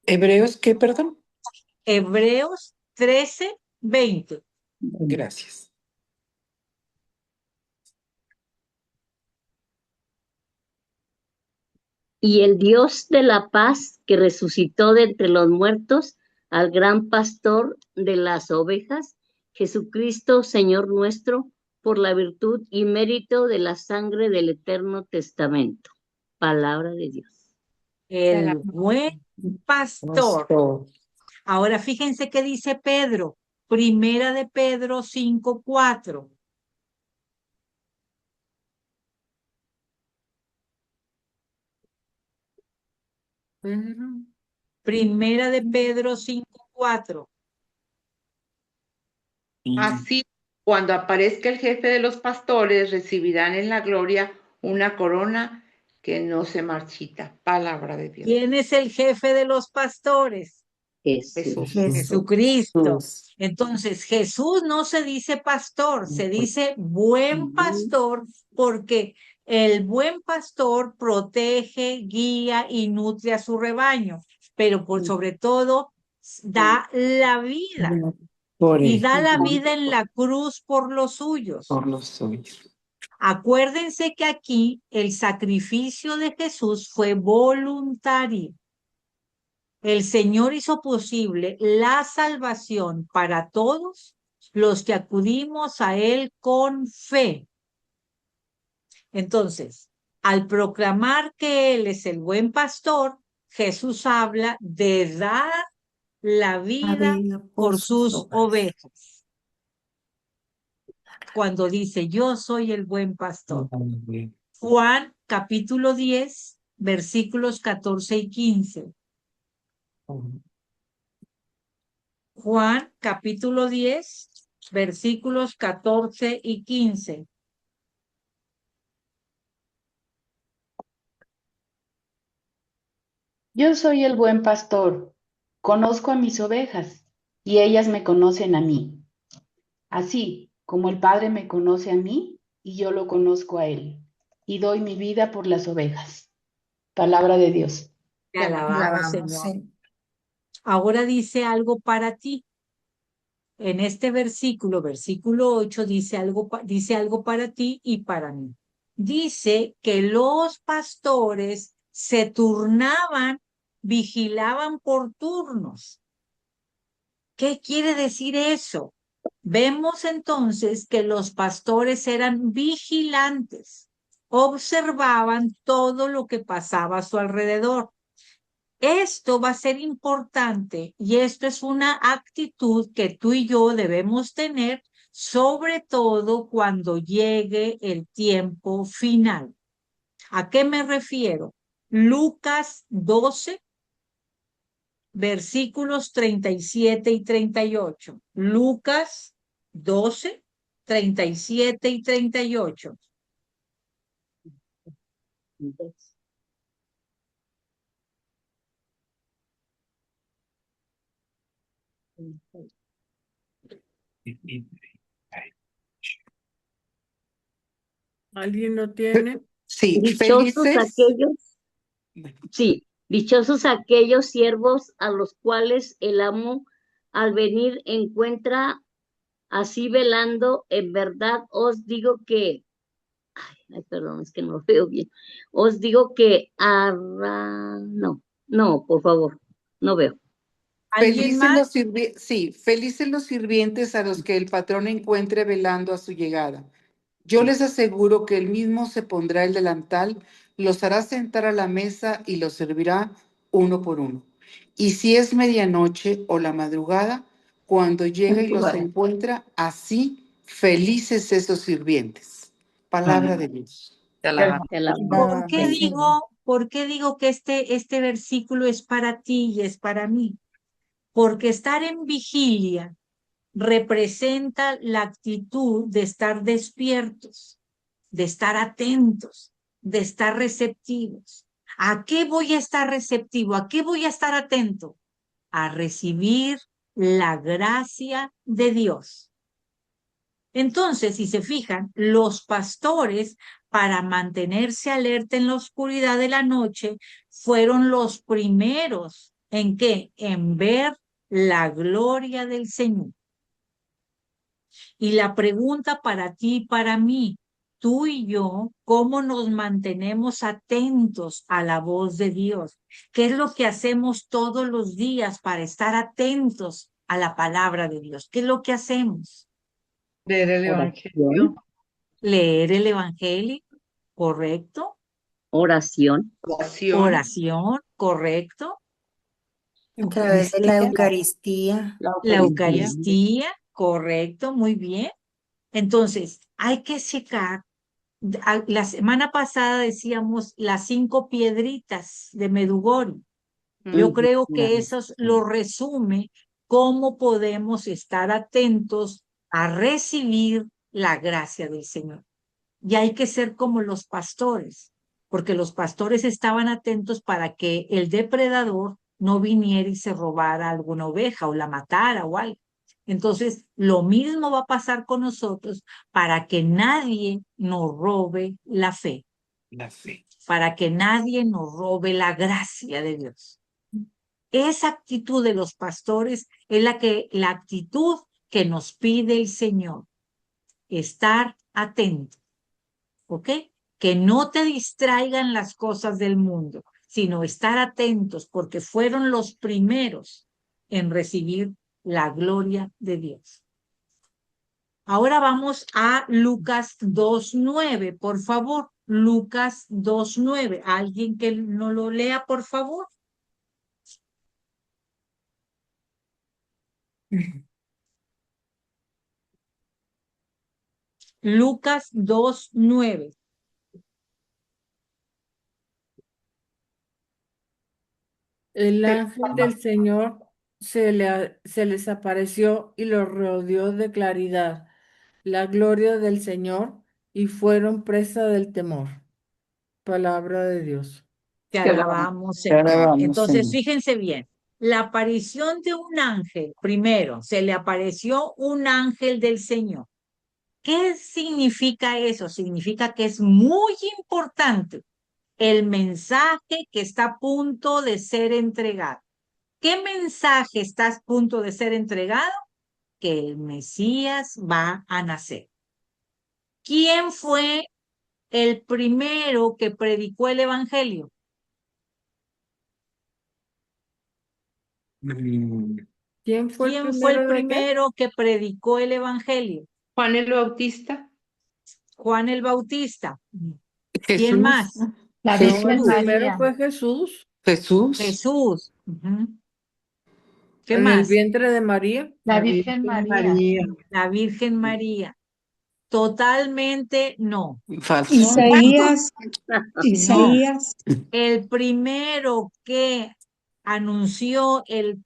¿Hebreos qué, perdón? Hebreos 13:20. Gracias. Y el Dios de la paz que resucitó de entre los muertos al gran pastor de las ovejas, Jesucristo, Señor nuestro, por la virtud y mérito de la sangre del eterno testamento. Palabra de Dios. El buen pastor. Ahora fíjense qué dice Pedro. Primera de Pedro 5:4. Primera de Pedro 5:4. Así, cuando aparezca el jefe de los pastores, recibirán en la gloria una corona que no se marchita. Palabra de Dios. ¿Quién es el jefe de los pastores? Jesús. Jesucristo. Entonces, Jesús no se dice pastor, se dice buen pastor, porque el buen pastor protege, guía y nutre a su rebaño, pero por sobre todo da la vida y da la vida en la cruz por los suyos. Por los suyos. Acuérdense que aquí el sacrificio de Jesús fue voluntario. El Señor hizo posible la salvación para todos los que acudimos a Él con fe. Entonces, al proclamar que Él es el buen pastor, Jesús habla de dar la vida por sus ovejas. Cuando dice, yo soy el buen pastor. Juan capítulo 10, versículos 14 y 15. Juan capítulo 10, versículos 14 y 15. Yo soy el buen pastor, conozco a mis ovejas, y ellas me conocen a mí. Así como el Padre me conoce a mí, y yo lo conozco a él, y doy mi vida por las ovejas. Palabra de Dios. Te alabamos, Señor. Ahora dice algo para ti. En este versículo, versículo 8, dice algo para ti y para mí. Dice que los pastores se turnaban, vigilaban por turnos. ¿Qué quiere decir eso? Vemos entonces que los pastores eran vigilantes, observaban todo lo que pasaba a su alrededor. Esto va a ser importante y esto es una actitud que tú y yo debemos tener, sobre todo cuando llegue el tiempo final. ¿A qué me refiero? Lucas 12, versículos 37 y 38. Lucas 12, 37 y 38. ¿Alguien lo tiene? Sí, Dichosos felices. dichosos aquellos siervos a los cuales el amo al venir encuentra así velando. En verdad os digo que, ay, perdón, es que no veo bien. Os digo que, no, por favor, no veo. ¿Alguien más? Felices los sirvientes a los que el patrón encuentre velando a su llegada. Yo les aseguro que él mismo se pondrá el delantal, los hará sentar a la mesa y los servirá uno por uno. Y si es medianoche o la madrugada, cuando llega y los encuentra, así felices esos sirvientes. Palabra de Dios. Te alabamos. ¿Por qué digo que este versículo es para ti y es para mí? Porque estar en vigilia representa la actitud de estar despiertos, de estar atentos, de estar receptivos. ¿A qué voy a estar receptivo? ¿A qué voy a estar atento? A recibir la gracia de Dios. Entonces, si se fijan, los pastores, para mantenerse alerta en la oscuridad de la noche, fueron los primeros ¿en qué? En ver la gloria del Señor. Y la pregunta para ti y para mí, tú y yo, ¿cómo nos mantenemos atentos a la voz de Dios? ¿Qué es lo que hacemos todos los días para estar atentos a la palabra de Dios? ¿Qué es lo que hacemos? Leer el Evangelio. Leer el Evangelio, ¿correcto? Oración. Oración, ¿correcto? A través de la Eucaristía. La Eucaristía, correcto, muy bien. Entonces, hay que checar. La semana pasada decíamos las 5 piedritas de Medjugorje. Yo creo que eso lo resume cómo podemos estar atentos a recibir la gracia del Señor. Y hay que ser como los pastores, porque los pastores estaban atentos para que el depredador no viniera y se robara alguna oveja o la matara o algo. Entonces, lo mismo va a pasar con nosotros para que nadie nos robe la fe. Para que nadie nos robe la gracia de Dios. Esa actitud de los pastores es la actitud que nos pide el Señor. Estar atentos. ¿Ok? Que no te distraigan las cosas del mundo, sino estar atentos porque fueron los primeros en recibir la gloria de Dios. Ahora vamos a Lucas 2:9, por favor. Lucas 2:9. ¿Alguien que no lo lea, por favor? Lucas 2:9. El ángel del Señor se les apareció y los rodeó de claridad, la gloria del Señor, y fueron presa del temor. Palabra de Dios. Te Te alabamos, alabamos, te Señor. alabamos, Entonces, Señor. fíjense bien, la aparición de un ángel, primero, se le apareció un ángel del Señor. ¿Qué significa eso? Significa que es muy importante el mensaje que está a punto de ser entregado. ¿Qué mensaje está a punto de ser entregado? Que el Mesías va a nacer. ¿Quién fue el primero que predicó el Evangelio? ¿Quién fue el ¿Quién fue el primero de qué? primero que predicó el Evangelio? Juan el Bautista. Juan el Bautista. ¿Quién Jesús. más? La No, Virgen el primero María. fue Jesús Jesús. Jesús. ¿Qué en el más? vientre de María. La Virgen María. La Virgen María. Totalmente no. Falso. Isaías, No. Isaías, El primero que anunció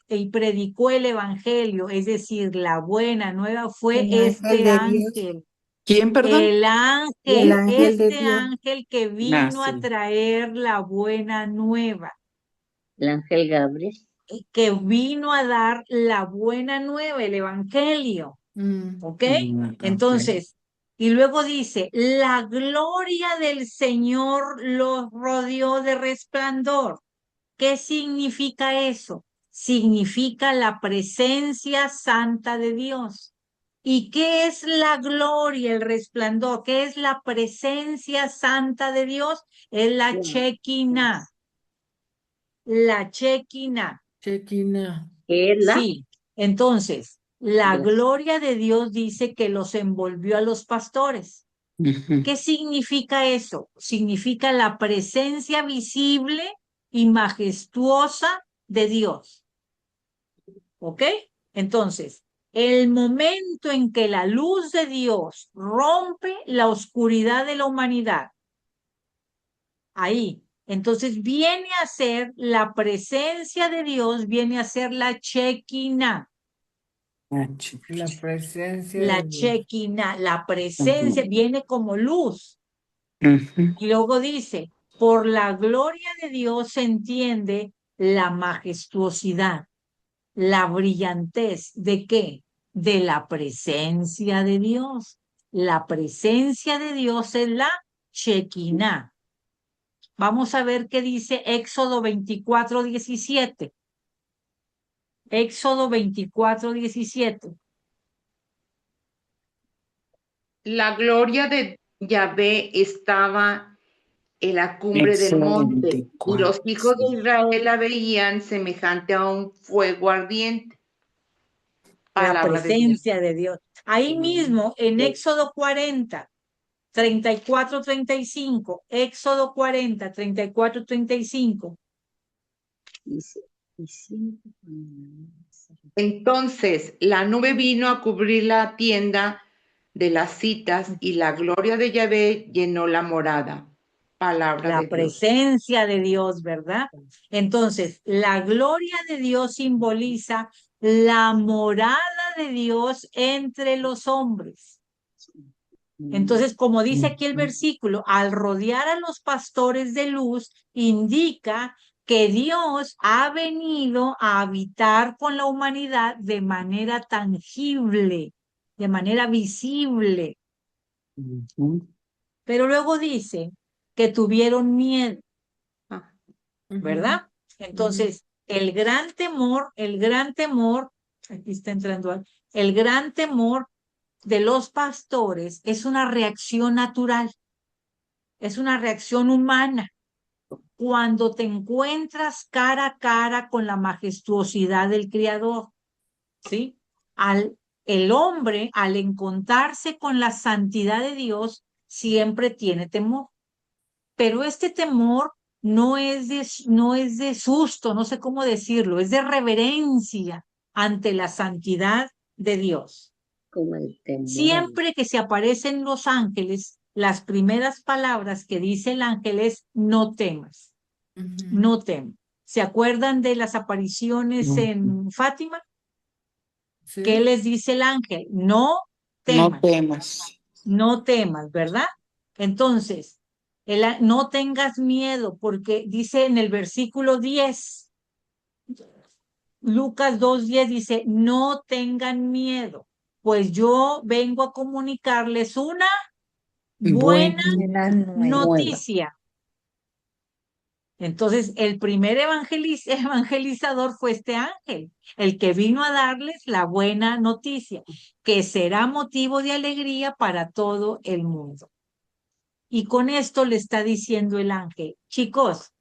y predicó el Evangelio, es decir, la buena nueva, fue El ángel este de Dios, ángel. ¿Quién, perdón? El el ángel, ángel de este Dios. ángel que Ah, vino a sí. traer la buena nueva, El ángel Gabriel. que vino a dar la buena nueva, el Evangelio. ¿Ok? Ok. Entonces, y luego dice, la gloria del Señor los rodeó de resplandor. ¿Qué significa eso? Significa la presencia santa de Dios. ¿Y qué es la gloria, el resplandor? ¿Qué es la presencia santa de Dios? Es la Shekinah. La Shekinah. Chequina. ¿Qué es la? Sí. Entonces, la Gracias. gloria de Dios dice que los envolvió a los pastores. Ujú. ¿Qué significa eso? Significa la presencia visible y majestuosa de Dios. ¿Ok? Entonces, el momento en que la luz de Dios rompe la oscuridad de la humanidad, ahí, entonces viene a ser la presencia de Dios, viene a ser la Shekinah. La presencia La de Dios. Shekinah, la presencia, viene como luz. Ujú. Y luego dice, por la gloria de Dios se entiende la majestuosidad, la brillantez. ¿De qué? De la presencia de Dios. La presencia de Dios es la Shekinah. Vamos a ver qué dice Éxodo 24:17. Éxodo 24:17. La gloria de Yahvé estaba en la cumbre del Éxodo monte, y 24. los hijos de Israel la veían semejante a un fuego ardiente. La Palabra de Dios. presencia de Dios. Ahí mismo, en Éxodo 40, 34, 35, Éxodo 40, 34, 35. Entonces la nube vino a cubrir la tienda de las citas y la gloria de Yahvé llenó la morada. Palabra La de Dios. presencia de Dios, ¿verdad? Entonces, la gloria de Dios simboliza la morada de Dios entre los hombres. Entonces, como dice aquí el versículo, al rodear a los pastores de luz, indica que Dios ha venido a habitar con la humanidad de manera tangible, de manera visible. Ujú. Pero luego dice que tuvieron miedo, Ah, ¿verdad? Entonces, el gran temor, aquí está entrando, el gran temor de los pastores es una reacción natural, es una reacción humana. Cuando te encuentras cara a cara con la majestuosidad del Creador, ¿sí? El hombre, al encontrarse con la santidad de Dios, siempre tiene temor. Pero este temor no es de susto, no sé cómo decirlo, es de reverencia, ante la santidad de Dios. Como el temor. Siempre que se aparecen los ángeles, las primeras palabras que dice el ángel es no temas, no temas. ¿Se acuerdan de las apariciones en Fátima? Sí. ¿Qué les dice el ángel? No No temas, temas. no temas, ¿verdad? Entonces, no tengas miedo, porque dice en el versículo 10, Lucas 2:10 dice, no tengan miedo, pues yo vengo a comunicarles una buena noticia. Entonces, el primer evangelizador fue este ángel, el que vino a darles la buena noticia, que será motivo de alegría para todo el mundo. Y con esto le está diciendo el ángel, chicos,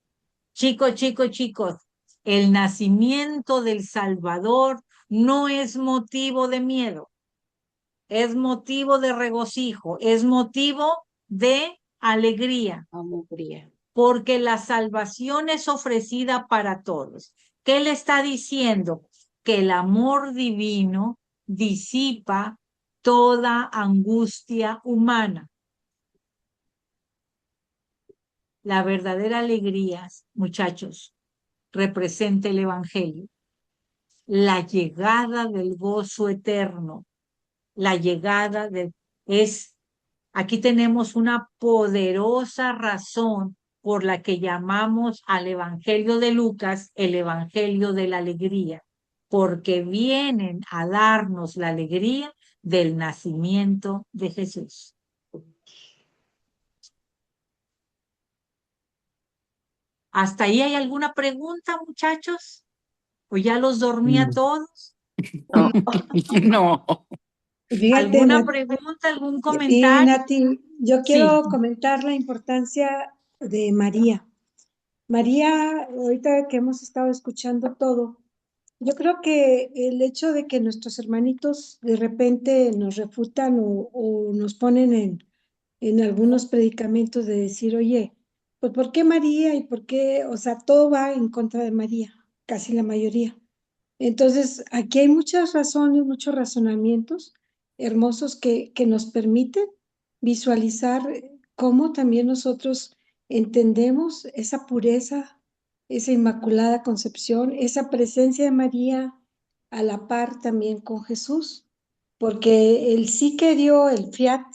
chicos, el nacimiento del Salvador no es motivo de miedo, es motivo de regocijo, es motivo de alegría. Porque la salvación es ofrecida para todos. ¿Qué le está diciendo? Que el amor divino disipa toda angustia humana. La verdadera alegría, muchachos, representa el Evangelio. La llegada del gozo eterno, la llegada aquí tenemos una poderosa razón por la que llamamos al Evangelio de Lucas el Evangelio de la alegría, porque vienen a darnos la alegría del nacimiento de Jesús. ¿Hasta ahí hay alguna pregunta, muchachos? ¿O ya los dormí a todos? No. Fíjate, ¿Alguna pregunta, algún y comentario? Nati, yo quiero comentar la importancia de María. María, ahorita que hemos estado escuchando todo, yo creo que el hecho de que nuestros hermanitos de repente nos refutan o nos ponen en algunos predicamentos de decir, oye, pues ¿por qué María? Y por qué, o sea, todo va en contra de María, casi la mayoría. Entonces, aquí hay muchas razones, muchos razonamientos hermosos que nos permiten visualizar cómo también nosotros entendemos esa pureza, esa inmaculada concepción, esa presencia de María a la par también con Jesús, porque el sí que dio el fiat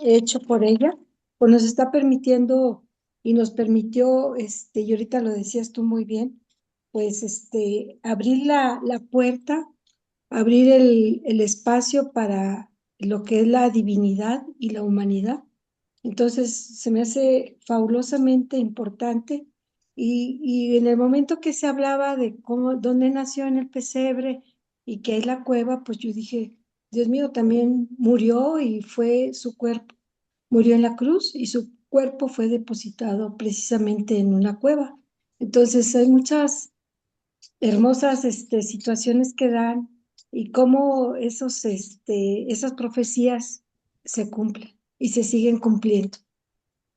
hecho por ella, pues nos está permitiendo y nos permitió, y ahorita lo decías tú muy bien, pues abrir la puerta, abrir el espacio para lo que es la divinidad y la humanidad. Entonces se me hace fabulosamente importante y en el momento que se hablaba de dónde nació en el pesebre y que hay la cueva, pues yo dije, Dios mío, también murió y fue su cuerpo, murió en la cruz y su cuerpo fue depositado precisamente en una cueva. Entonces hay muchas hermosas situaciones que dan y cómo esas profecías se cumplen y se siguen cumpliendo.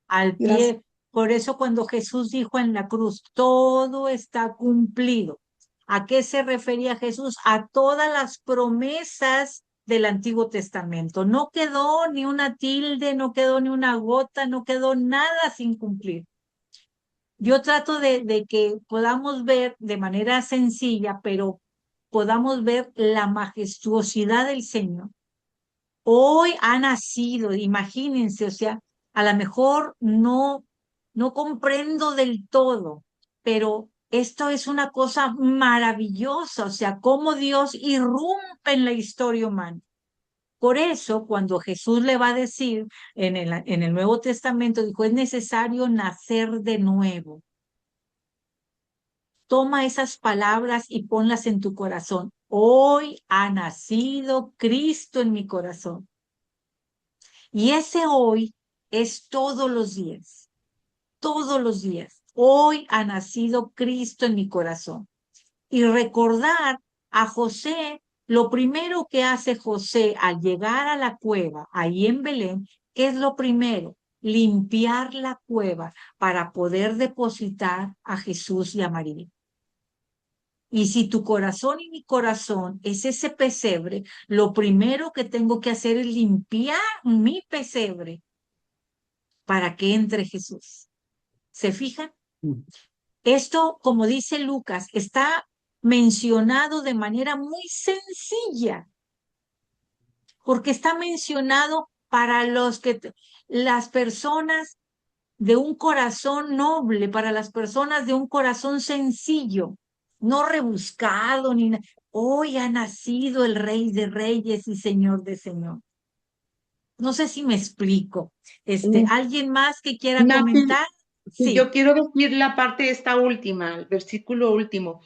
Al Gracias. pie. Por eso cuando Jesús dijo en la cruz, todo está cumplido. ¿A qué se refería Jesús? A todas las promesas del Antiguo Testamento. No quedó ni una tilde, no quedó ni una gota, no quedó nada sin cumplir. Yo trato de que podamos ver de manera sencilla, pero podamos ver la majestuosidad del Señor. Hoy ha nacido, imagínense, o sea, a lo mejor no comprendo del todo, pero esto es una cosa maravillosa, o sea, cómo Dios irrumpe en la historia humana. Por eso, cuando Jesús le va a decir en el Nuevo Testamento, dijo, es necesario nacer de nuevo. Toma esas palabras y ponlas en tu corazón. Hoy ha nacido Cristo en mi corazón. Y ese hoy es todos los días, todos los días. Hoy ha nacido Cristo en mi corazón. Y recordar a José, lo primero que hace José al llegar a la cueva, ahí en Belén, ¿qué es lo primero? Limpiar la cueva para poder depositar a Jesús y a María. Y si tu corazón y mi corazón es ese pesebre, lo primero que tengo que hacer es limpiar mi pesebre para que entre Jesús. ¿Se fijan? Esto, como dice Lucas, está mencionado de manera muy sencilla, porque está mencionado para las personas de un corazón noble, para las personas de un corazón sencillo, no rebuscado ni nada. Hoy ha nacido el Rey de Reyes y Señor de Señor. No sé si me explico. ¿Alguien más que quiera Nafi, comentar? Sí, yo quiero decir la parte esta última, el versículo último.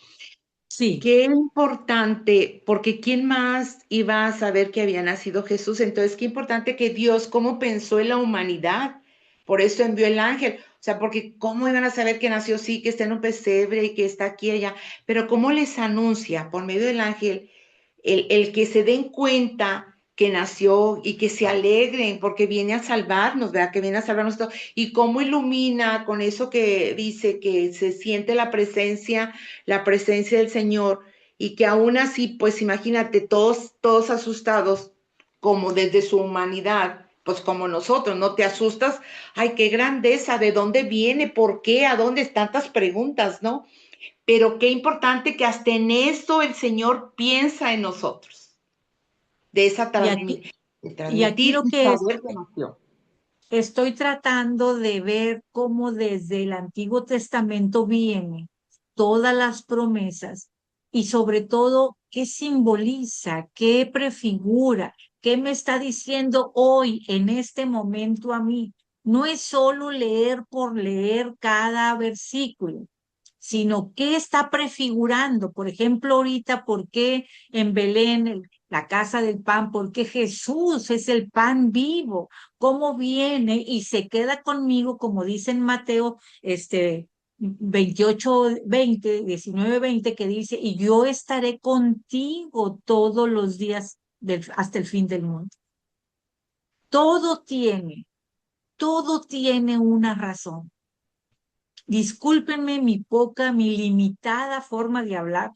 sí. Qué importante, porque ¿quién más iba a saber que había nacido Jesús? Entonces, qué importante que Dios, cómo pensó en la humanidad. Por eso envió el ángel. O sea, porque ¿cómo iban a saber que nació? Sí, que está en un pesebre y que está aquí y allá. Pero ¿cómo les anuncia por medio del ángel el que se den cuenta que nació y que se alegren porque viene a salvarnos, ¿verdad? Que viene a salvarnos todo. Y cómo ilumina con eso que dice que se siente la presencia del Señor y que aún así, pues imagínate, todos asustados como desde su humanidad, pues como nosotros, ¿no? Te asustas, ay, qué grandeza, ¿de dónde viene? ¿Por qué? ¿A dónde? Tantas preguntas, ¿no? Pero qué importante que hasta en eso el Señor piensa en nosotros, de esa Y aquí transmitir lo y que saber que nació. estoy tratando de ver cómo desde el Antiguo Testamento vienen todas las promesas y sobre todo qué simboliza, qué prefigura, qué me está diciendo hoy en este momento a mí. No es solo leer por leer cada versículo, sino qué está prefigurando. Por ejemplo, ahorita, ¿por qué en Belén, la casa del pan? Porque Jesús es el pan vivo. ¿Cómo viene y se queda conmigo, como dice en Mateo 28, 20, 19, 20, que dice, y yo estaré contigo todos los días hasta el fin del mundo? Todo tiene, todo tiene una razón. Discúlpenme mi limitada forma de hablar,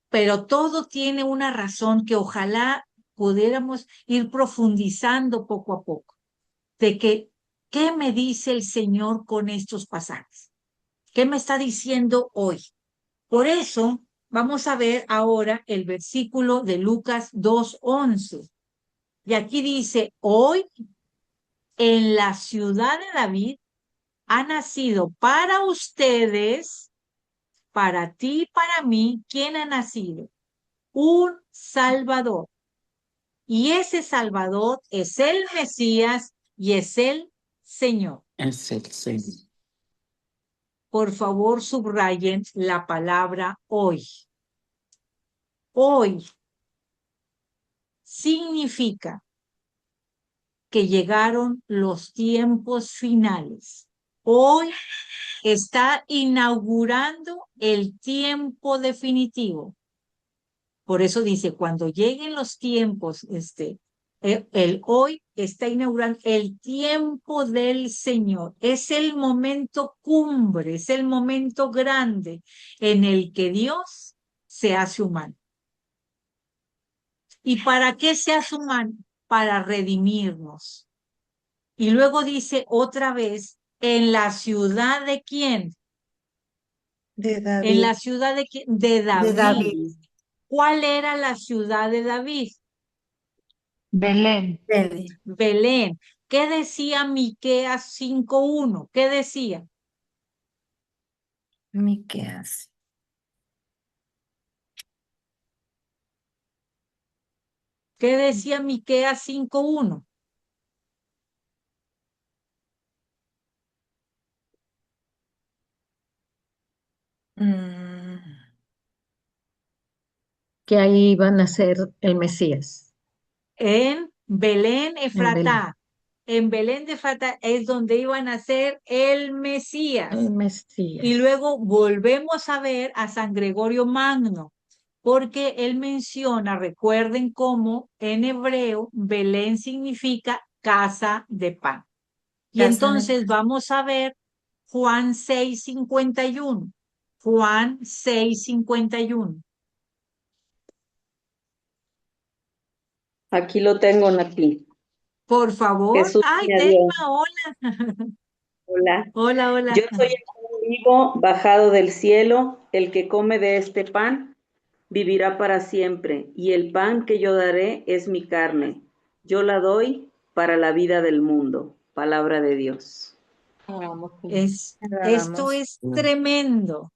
pero todo tiene una razón que ojalá pudiéramos ir profundizando poco a poco, de que, ¿qué me dice el Señor con estos pasajes? ¿Qué me está diciendo hoy? Por eso vamos a ver ahora el versículo de Lucas 2:11. Y aquí dice, hoy en la ciudad de David ha nacido para ustedes, para ti, para mí, ¿quién ha nacido? Un Salvador. Y ese Salvador es el Mesías y es el Señor. Es el Señor. Por favor, subrayen la palabra hoy. Hoy significa que llegaron los tiempos finales. Hoy está inaugurando el tiempo definitivo. Por eso dice, cuando lleguen los tiempos, el hoy está inaugurando el tiempo del Señor. Es el momento cumbre, es el momento grande en el que Dios se hace humano. ¿Y para qué se hace humano? Para redimirnos. Y luego dice otra vez, ¿en la ciudad de quién? De En David. la ciudad de quién? De De David. David. ¿Cuál era la ciudad de David? Belén. Belén. Belén. ¿Qué decía Miqueas 5:1? ¿Qué decía? Miqueas. ¿Qué decía Miqueas 5:1? Que ahí iban a ser el Mesías. En Belén, En Belén. Efratá. En Belén de Efratá es donde iban a ser el Mesías. El Mesías. Y luego volvemos a ver a San Gregorio Magno, porque él menciona, recuerden cómo en hebreo Belén significa casa de pan. Y Casa de entonces vamos a ver Juan 6:51. Juan 6:51. Aquí lo tengo, Nati. Por favor. Jesús Ay, añadió, Telma, hola. hola. Hola, hola. Yo soy el pan vivo bajado del cielo. El que come de este pan vivirá para siempre. Y el pan que yo daré es mi carne. Yo la doy para la vida del mundo. Palabra de Dios. Esto es tremendo.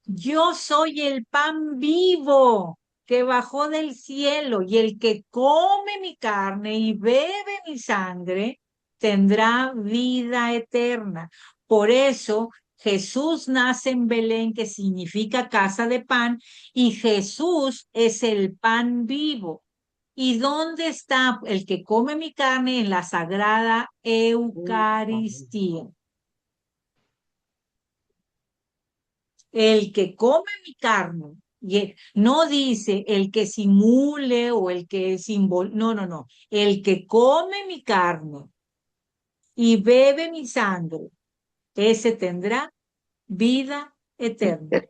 Yo soy el pan vivo que bajó del cielo, y el que come mi carne y bebe mi sangre tendrá vida eterna. Por eso Jesús nace en Belén, que significa casa de pan, y Jesús es el pan vivo. ¿Y dónde está el que come mi carne? En la sagrada Eucaristía. El que come mi carne, no dice el que simule o el que no, no, no. El que come mi carne y bebe mi sangre, ese tendrá vida eterna.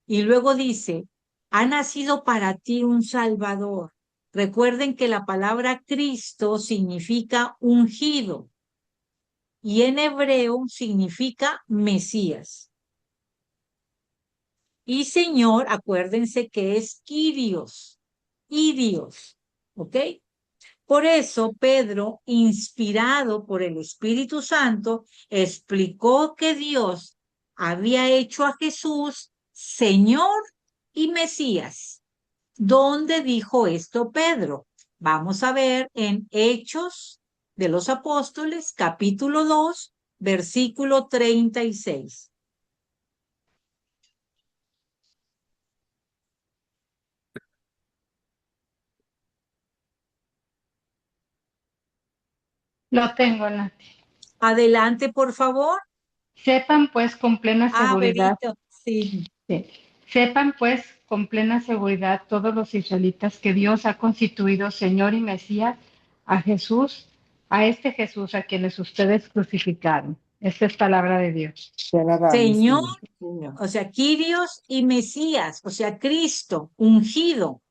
Y luego dice, ha nacido para ti un Salvador. Recuerden que la palabra Cristo significa ungido y en hebreo significa Mesías. Y Señor, acuérdense que es Kyrios, ¿ok? Por eso Pedro, inspirado por el Espíritu Santo, explicó que Dios había hecho a Jesús Señor y Mesías. ¿Dónde dijo esto Pedro? Vamos a ver en Hechos de los Apóstoles, capítulo 2, versículo 36. Lo tengo, Nati. Adelante, por favor. Sepan pues con plena seguridad. Berito, sí. Sí. Sepan pues con plena seguridad todos los israelitas que Dios ha constituido Señor y Mesías a Jesús, a este Jesús a quienes ustedes crucificaron. Esta es palabra de Dios. Señor, o sea, Kyrios y Mesías, o sea, Cristo, ungido.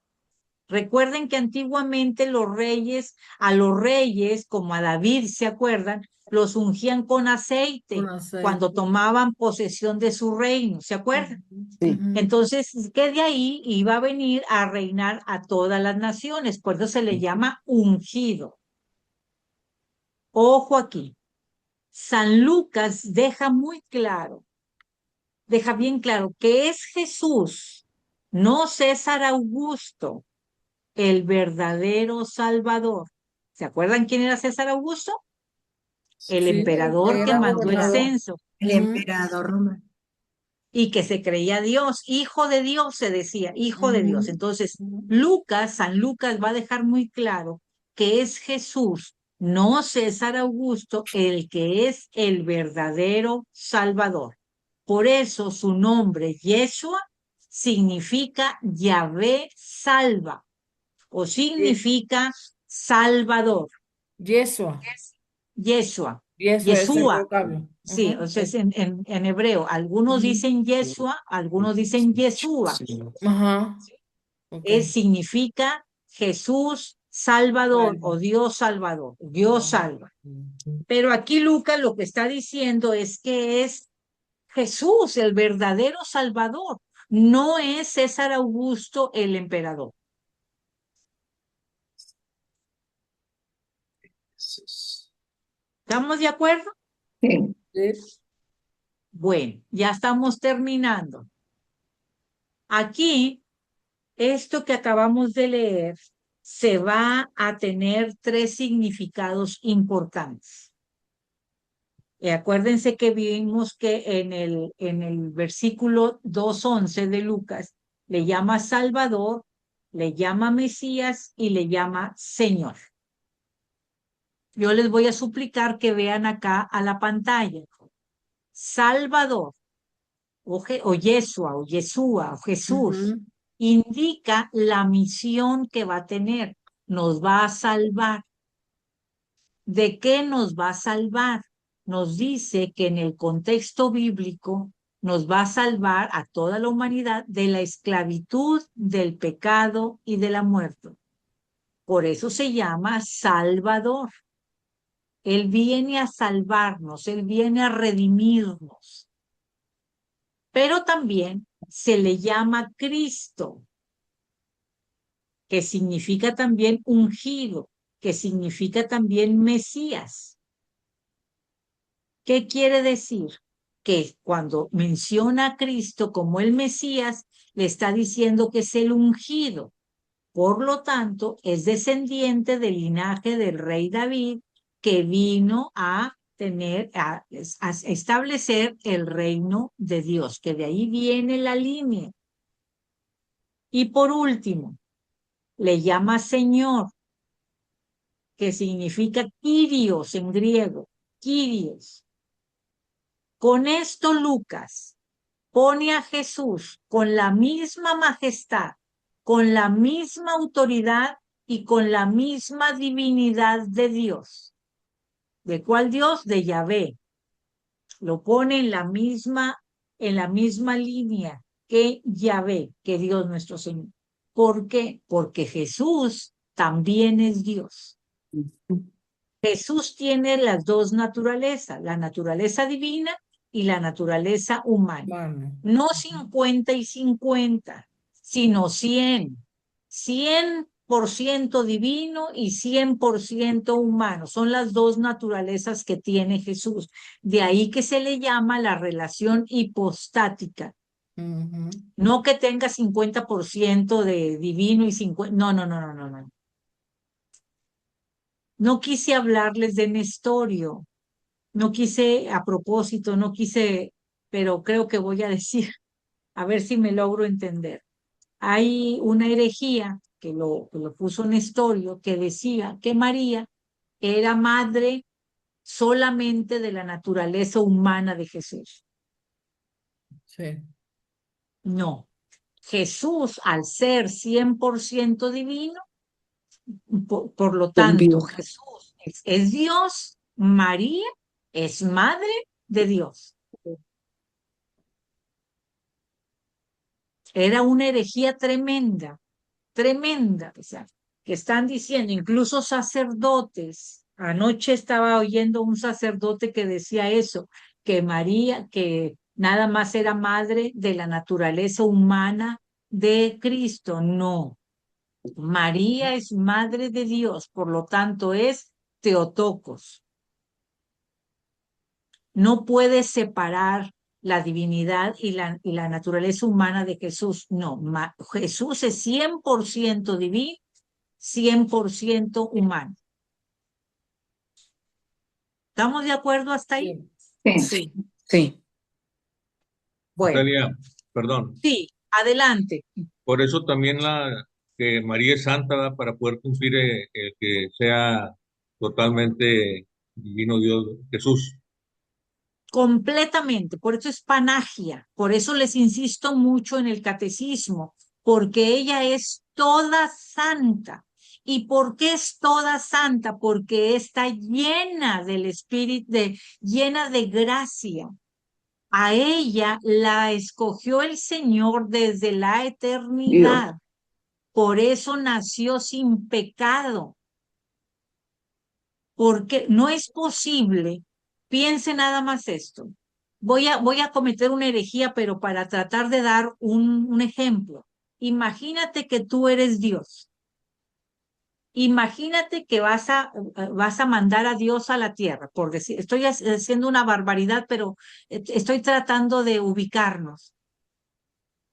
Recuerden que antiguamente a los reyes, como a David, ¿se acuerdan? Los ungían con aceite cuando tomaban posesión de su reino, ¿se acuerdan? Sí. Entonces, que de ahí iba a venir a reinar a todas las naciones, por eso se le llama ungido. Ojo aquí, San Lucas deja bien claro que es Jesús, no César Augusto, el verdadero Salvador. ¿Se acuerdan quién era César Augusto? El emperador que mandó el censo. El emperador romano. Y que se creía Dios, hijo de Dios, se decía, hijo de Dios. Entonces, San Lucas va a dejar muy claro que es Jesús, no César Augusto, el que es el verdadero Salvador. Por eso su nombre, Yeshua, significa Yahvé salva, o significa Salvador. Yeshua. Yeshua. Yeshua es el Yeshua. vocablo. Sí, o sea, es en hebreo. Algunos dicen Yeshua, algunos dicen Yeshua. Ajá. Okay. Significa Jesús Salvador o Dios Salvador. Dios salva. Pero aquí Lucas lo que está diciendo es que es Jesús el verdadero Salvador. No es César Augusto el emperador. ¿Estamos de acuerdo? Sí. Bueno, ya estamos terminando. Aquí, esto que acabamos de leer, se va a tener 3 significados importantes. Acuérdense que vimos que en el versículo 2:11 de Lucas le llama Salvador, le llama Mesías y le llama Señor. Yo les voy a suplicar que vean acá a la pantalla. Salvador, o Yeshua, o Yeshua, o Jesús, indica la misión que va a tener. Nos va a salvar. ¿De qué nos va a salvar? Nos dice que en el contexto bíblico nos va a salvar a toda la humanidad de la esclavitud, del pecado y de la muerte. Por eso se llama Salvador. Él viene a salvarnos, Él viene a redimirnos. Pero también se le llama Cristo, que significa también ungido, que significa también Mesías. ¿Qué quiere decir? Que cuando menciona a Cristo como el Mesías, le está diciendo que es el ungido. Por lo tanto, es descendiente del linaje del rey David, que vino a establecer el reino de Dios, que de ahí viene la línea. Y por último, le llama Señor, que significa Kyrios en griego, Kyrios. Con esto Lucas pone a Jesús con la misma majestad, con la misma autoridad y con la misma divinidad de Dios. ¿De cuál Dios? De Yahvé. Lo pone en la misma línea que Yahvé, que Dios nuestro Señor. ¿Por qué? Porque Jesús también es Dios. Jesús tiene las dos naturalezas, la naturaleza divina y la naturaleza humana. No 50 y 50, sino 100. 100% divino y 100% humano. Son las dos naturalezas que tiene Jesús. De ahí que se le llama la relación hipostática. No que tenga 50% de divino y 50%. No. No quise hablarles de Nestorio. No quise, a propósito, no quise, pero creo que voy a decir, a ver si me logro entender. Hay una herejía que lo puso Nestorio, que decía que María era madre solamente de la naturaleza humana de Jesús. Sí. No. Jesús, al ser 100% divino, por lo tanto, Jesús es Dios, María es madre de Dios. Era una herejía tremenda, o sea, que están diciendo, incluso sacerdotes. Anoche estaba oyendo un sacerdote que decía eso, que María, que nada más era madre de la naturaleza humana de Cristo. No, María es madre de Dios, por lo tanto es Theotokos. No puede separar la divinidad y la naturaleza humana de Jesús. No, Jesús es 100% divino, 100% humano. ¿Estamos de acuerdo hasta ahí? Sí. Bueno, Natalia, perdón. sí, adelante. Por eso también que María es santa, ¿verdad? Para poder cumplir el que sea totalmente divino Dios, Jesús. Completamente, por eso es panagia, por eso les insisto mucho en el catecismo, porque ella es toda santa. ¿Y por qué es toda santa? Porque está llena del Espíritu, llena de gracia. A ella la escogió el Señor desde la eternidad. Por eso nació sin pecado. Porque no es posible, piense nada más esto. Voy a cometer una herejía, pero para tratar de dar un ejemplo. Imagínate que tú eres Dios. Imagínate que vas a mandar a Dios a la tierra, por decir, estoy haciendo una barbaridad, pero estoy tratando de ubicarnos.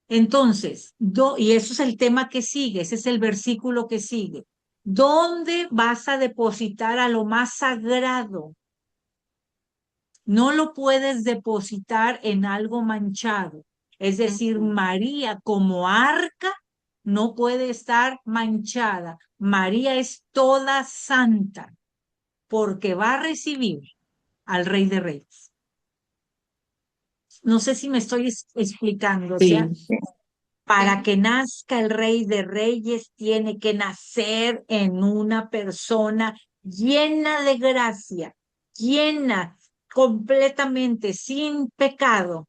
Entonces, y eso es el tema que sigue, ese es el versículo que sigue. ¿Dónde vas a depositar a lo más sagrado? No lo puedes depositar en algo manchado. Es decir, María como arca no puede estar manchada. María es toda santa porque va a recibir al Rey de Reyes. No sé si me estoy explicando. O sea, para que nazca el Rey de Reyes tiene que nacer en una persona llena de gracia, llena completamente, sin pecado,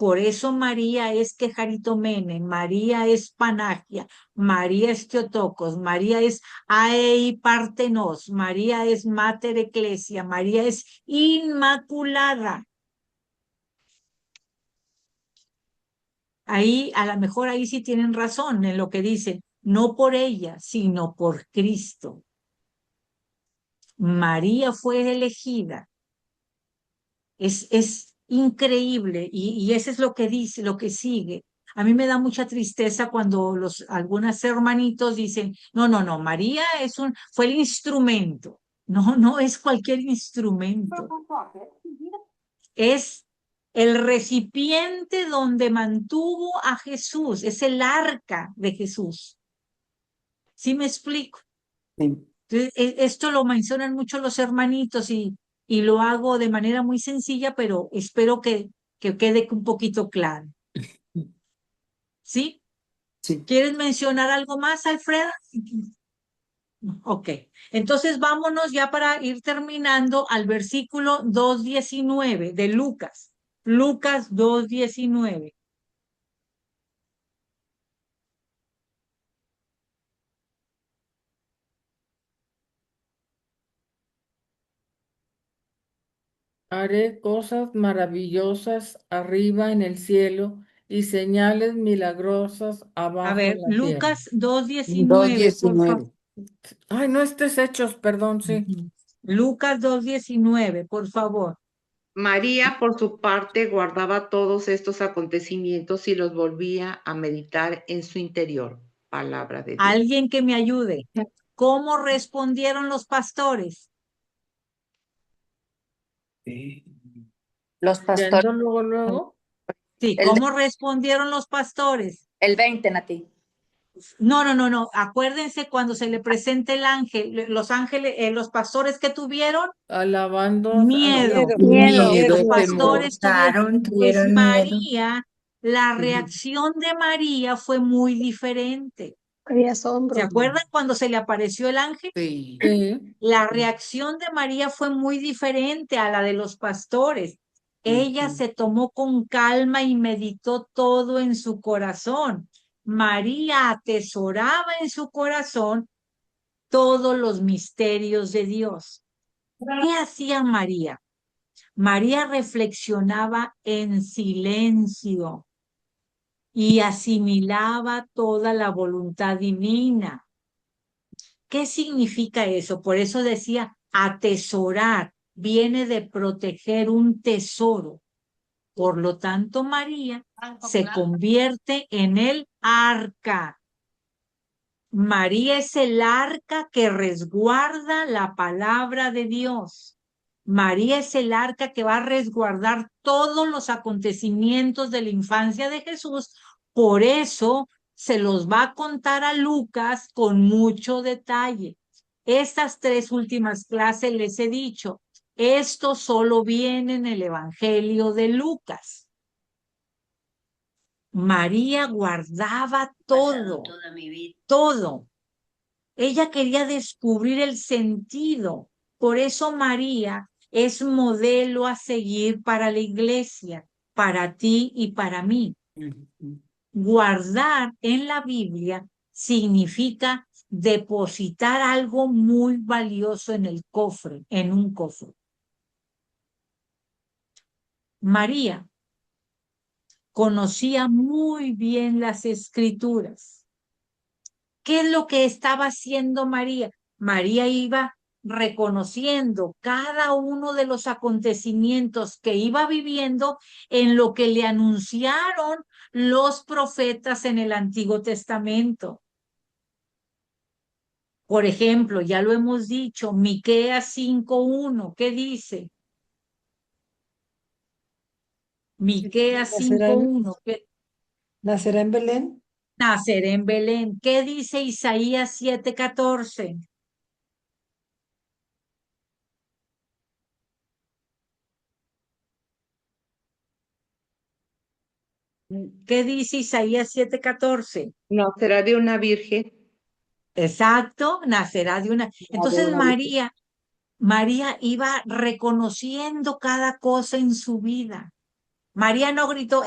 Por eso María es Quejaritomene, María es Panagia, María es Teotocos, María es Aei Partenos, María es Mater Ecclesia, María es Inmaculada. Ahí, a lo mejor ahí sí tienen razón en lo que dicen, no por ella, sino por Cristo. María fue elegida. Es increíble y eso es lo que dice, lo que sigue. A mí me da mucha tristeza cuando algunos hermanitos dicen, no, no, no, María fue el instrumento. No, no es cualquier instrumento. Es el recipiente donde mantuvo a Jesús, es el arca de Jesús. ¿Sí me explico? Sí. Entonces, esto lo mencionan mucho los hermanitos y lo hago de manera muy sencilla, pero espero que quede un poquito claro. ¿Sí? Sí. ¿Quieres mencionar algo más, Alfreda? Ok, entonces vámonos ya para ir terminando al versículo 2:19 de Lucas. Lucas 2:19. Haré cosas maravillosas arriba en el cielo y señales milagrosas A abajo ver, en la tierra. Lucas 2:19, por favor. 2:19. Ay, no, este es Hechos, perdón, sí. Lucas 2:19, por favor. María, por su parte, guardaba todos estos acontecimientos y los volvía a meditar en su interior. Palabra de Dios. Alguien que me ayude. ¿Cómo respondieron los pastores? Los pastores. Yendo luego. Sí, El, ¿cómo respondieron los pastores? el 20, Nati. No, no, no, no. Acuérdense cuando se le presenta el ángel, los ángeles, los pastores que tuvieron Alabando. miedo. Miedo. Los temor. pastores tuvieron, pues Tuvieron miedo. María, la reacción de María fue muy diferente. Había ¿Se asombro. acuerdan cuando se le apareció el ángel? Sí. Sí. La reacción de María fue muy diferente a la de los pastores. Ella se tomó con calma y meditó todo en su corazón. María atesoraba en su corazón todos los misterios de Dios. ¿Qué hacía María? María reflexionaba en silencio y asimilaba toda la voluntad divina. ¿Qué significa eso? Por eso decía atesorar, viene de proteger un tesoro. Por lo tanto, María se convierte en el arca. María es el arca que resguarda la palabra de Dios. María es el arca que va a resguardar todos los acontecimientos de la infancia de Jesús. Por eso se los va a contar a Lucas con mucho detalle. Estas 3 últimas clases les he dicho, esto solo viene en el Evangelio de Lucas. María guardaba todo, todo. Ella quería descubrir el sentido. Por eso María es modelo a seguir para la iglesia, para ti y para mí. Guardar en la Biblia significa depositar algo muy valioso en el cofre, en un cofre. María conocía muy bien las escrituras. ¿Qué es lo que estaba haciendo María? María iba reconociendo cada uno de los acontecimientos que iba viviendo en lo que le anunciaron los profetas en el Antiguo Testamento. Por ejemplo, ya lo hemos dicho, Miqueas 5:1, ¿qué dice? Miqueas 5:1, ¿qué? ¿Nacerá en Belén? Naceré en Belén. ¿Qué dice Isaías 7:14? ¿Qué dice Isaías 7:14? No, será de una virgen. Exacto, nacerá de una. Entonces María iba reconociendo cada cosa en su vida. María no gritó,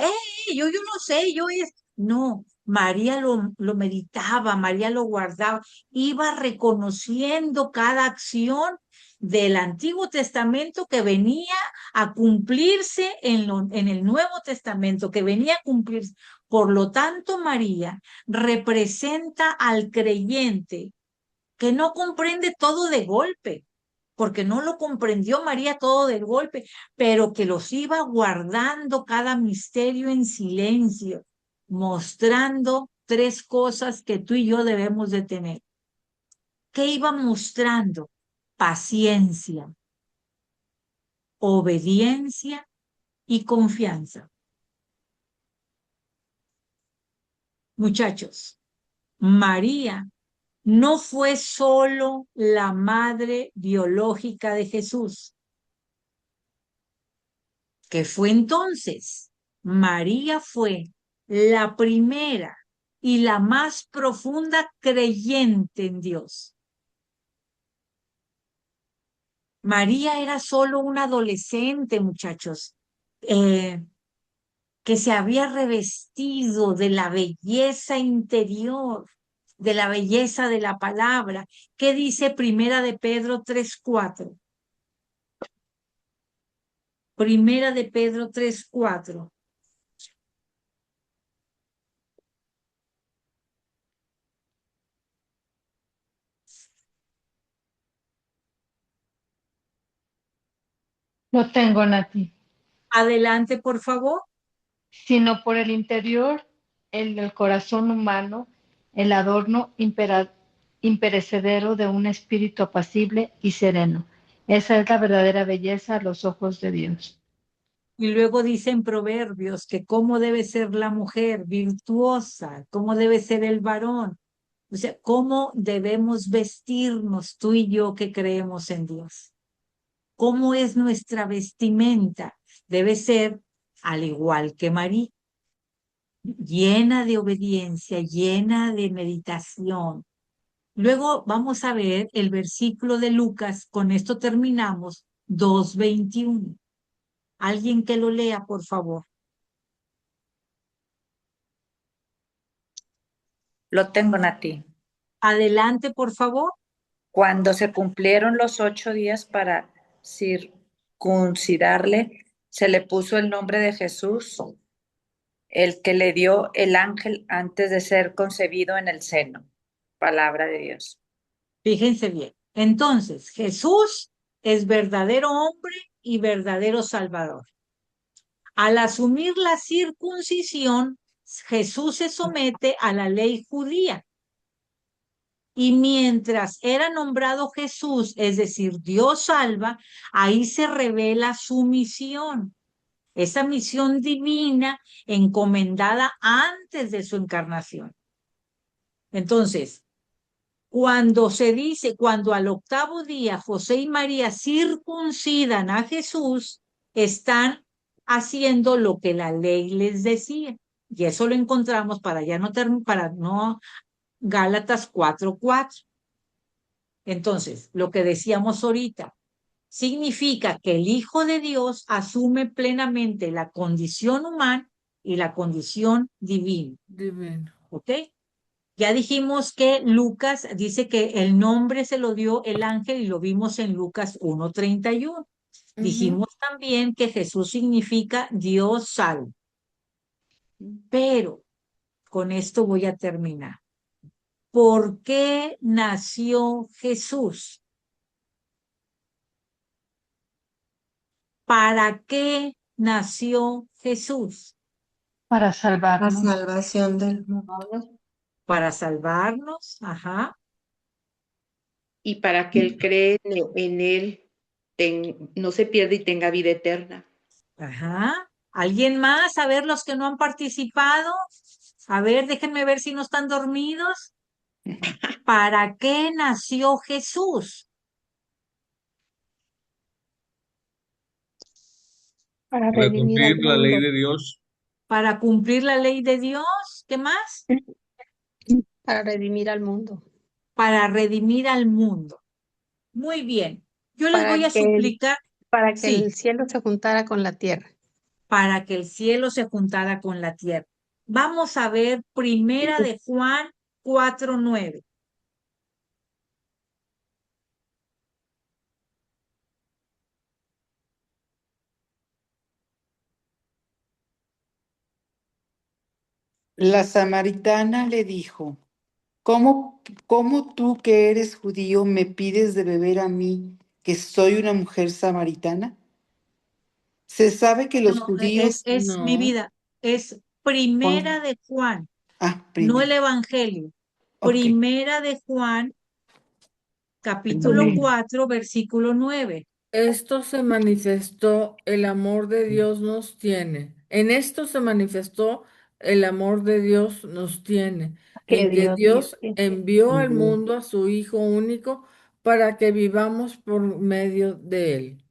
yo no sé, yo es. No, María lo meditaba, María lo guardaba, iba reconociendo cada acción del Antiguo Testamento que venía a cumplirse en el Nuevo Testamento, que venía a cumplirse. Por lo tanto, María representa al creyente que no comprende todo de golpe, porque no lo comprendió María todo de golpe, pero que los iba guardando cada misterio en silencio, mostrando tres cosas que tú y yo debemos de tener. ¿Qué iba mostrando? Paciencia, obediencia y confianza. Muchachos, María no fue solo la madre biológica de Jesús, que fue entonces. María fue la primera y la más profunda creyente en Dios. María era solo una adolescente, muchachos, que se había revestido de la belleza interior, de la belleza de la palabra. ¿Qué dice Primera de Pedro 3:4? Primera de Pedro 3:4. Lo tengo, Nati. Adelante, por favor. Sino por el interior, el del corazón humano, el adorno imperecedero de un espíritu apacible y sereno. Esa es la verdadera belleza a los ojos de Dios. Y luego dice en Proverbios que cómo debe ser la mujer virtuosa, cómo debe ser el varón. O sea, cómo debemos vestirnos tú y yo que creemos en Dios. ¿Cómo es nuestra vestimenta? Debe ser al igual que María, llena de obediencia, llena de meditación. Luego vamos a ver el versículo de Lucas, con esto terminamos, 2:21. Alguien que lo lea, por favor. Lo tengo, Nati. Adelante, por favor. Cuando se cumplieron los 8 días para circuncidarle, se le puso el nombre de Jesús, el que le dio el ángel antes de ser concebido en el seno. Palabra de Dios. Fíjense bien. Entonces, Jesús es verdadero hombre y verdadero Salvador. Al asumir la circuncisión, Jesús se somete a la ley judía. Y mientras era nombrado Jesús, es decir, Dios salva, ahí se revela su misión. Esa misión divina encomendada antes de su encarnación. Entonces, cuando se dice, cuando al 8º día José y María circuncidan a Jesús, están haciendo lo que la ley les decía. Y eso lo encontramos para no Gálatas 4:4. Entonces, lo que decíamos ahorita, significa que el Hijo de Dios asume plenamente la condición humana y la condición divina. Divino. ¿Ok? Ya dijimos que Lucas dice que el nombre se lo dio el ángel y lo vimos en Lucas 1:31. Dijimos también que Jesús significa Dios salva. Pero con esto voy a terminar. ¿Por qué nació Jesús? ¿Para qué nació Jesús? Para La salvarnos. salvación del mundo. Para salvarnos, ajá. Y para que el cree en él no se pierda y tenga vida eterna. Ajá. ¿Alguien más? A ver, los que no han participado. A ver, déjenme ver si no están dormidos. ¿Para qué nació Jesús? Para Para redimir al cumplir la ley mundo. de Dios. Para cumplir la ley de Dios. ¿Qué más? Para redimir al mundo. Para redimir al mundo. Muy bien. Yo les voy a suplicar. Para que Sí. el cielo se juntara con la tierra. para que el cielo se juntara con la tierra. Vamos a ver Primera de Juan 4:9. La samaritana le dijo, ¿cómo tú que eres judío me pides de beber a mí, que soy una mujer samaritana? Se sabe que los No, judíos es mi no. vida, es Primera de Juan, no el Primero. Evangelio. Ok. Primera de Juan, capítulo 4, versículo 9. Esto se manifestó, el amor de Dios nos tiene. En esto se manifestó el amor de Dios nos tiene, Que en que Dios Dios dio. envió al mundo a su Hijo único para que vivamos por medio de él.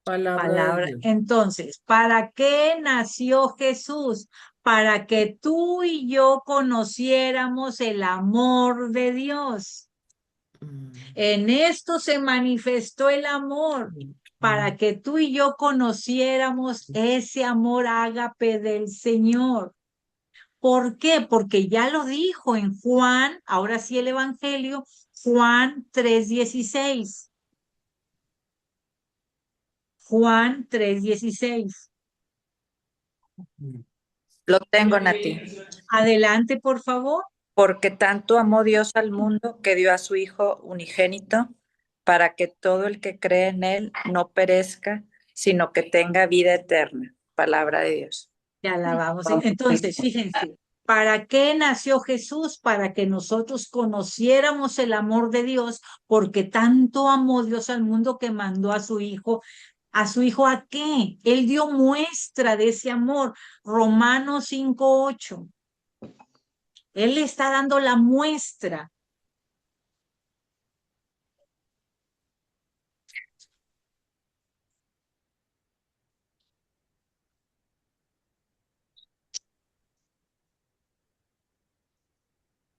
Palabra de Palabra. Dios. Entonces, ¿para qué nació Jesús? Para que tú y yo conociéramos el amor de Dios. En esto se manifestó el amor, para que tú y yo conociéramos ese amor ágape del Señor. ¿Por qué? Porque ya lo dijo en Juan, ahora sí el Evangelio, Juan 3:16. Juan 3:16. Lo tengo, Nati. Adelante, por favor. Porque tanto amó Dios al mundo que dio a su Hijo unigénito, para que todo el que cree en él no perezca, sino que tenga vida eterna. Palabra de Dios. Te alabamos. Entonces, fíjense, ¿para qué nació Jesús? Para que nosotros conociéramos el amor de Dios, porque tanto amó Dios al mundo que mandó a su Hijo. ¿A su Hijo a qué? Él dio muestra de ese amor. Romanos 5:8. Él le está dando la muestra.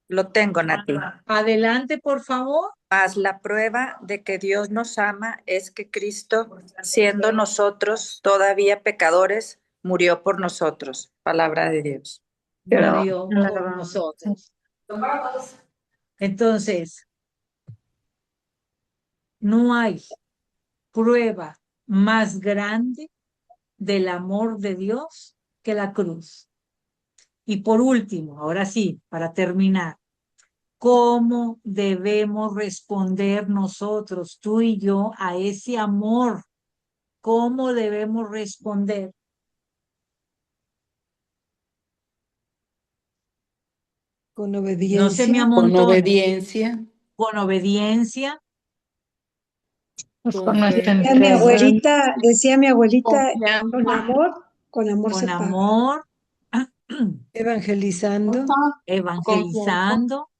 Lo tengo, Nati. Adelante, por favor. Mas la prueba de que Dios nos ama es que Cristo, siendo nosotros todavía pecadores, murió por nosotros. Palabra de Dios. Murió por nosotros. Entonces, no hay prueba más grande del amor de Dios que la cruz. Y por último, ahora sí, para terminar, ¿cómo debemos responder nosotros, tú y yo, a ese amor? ¿Cómo debemos responder? Con No se me obediencia. Con amontone. obediencia. Con obediencia. Pues Con con nuestra fe. Decía mi abuelita, Confianza. con amor Con se paga. amor. Evangelizando. Evangelizando.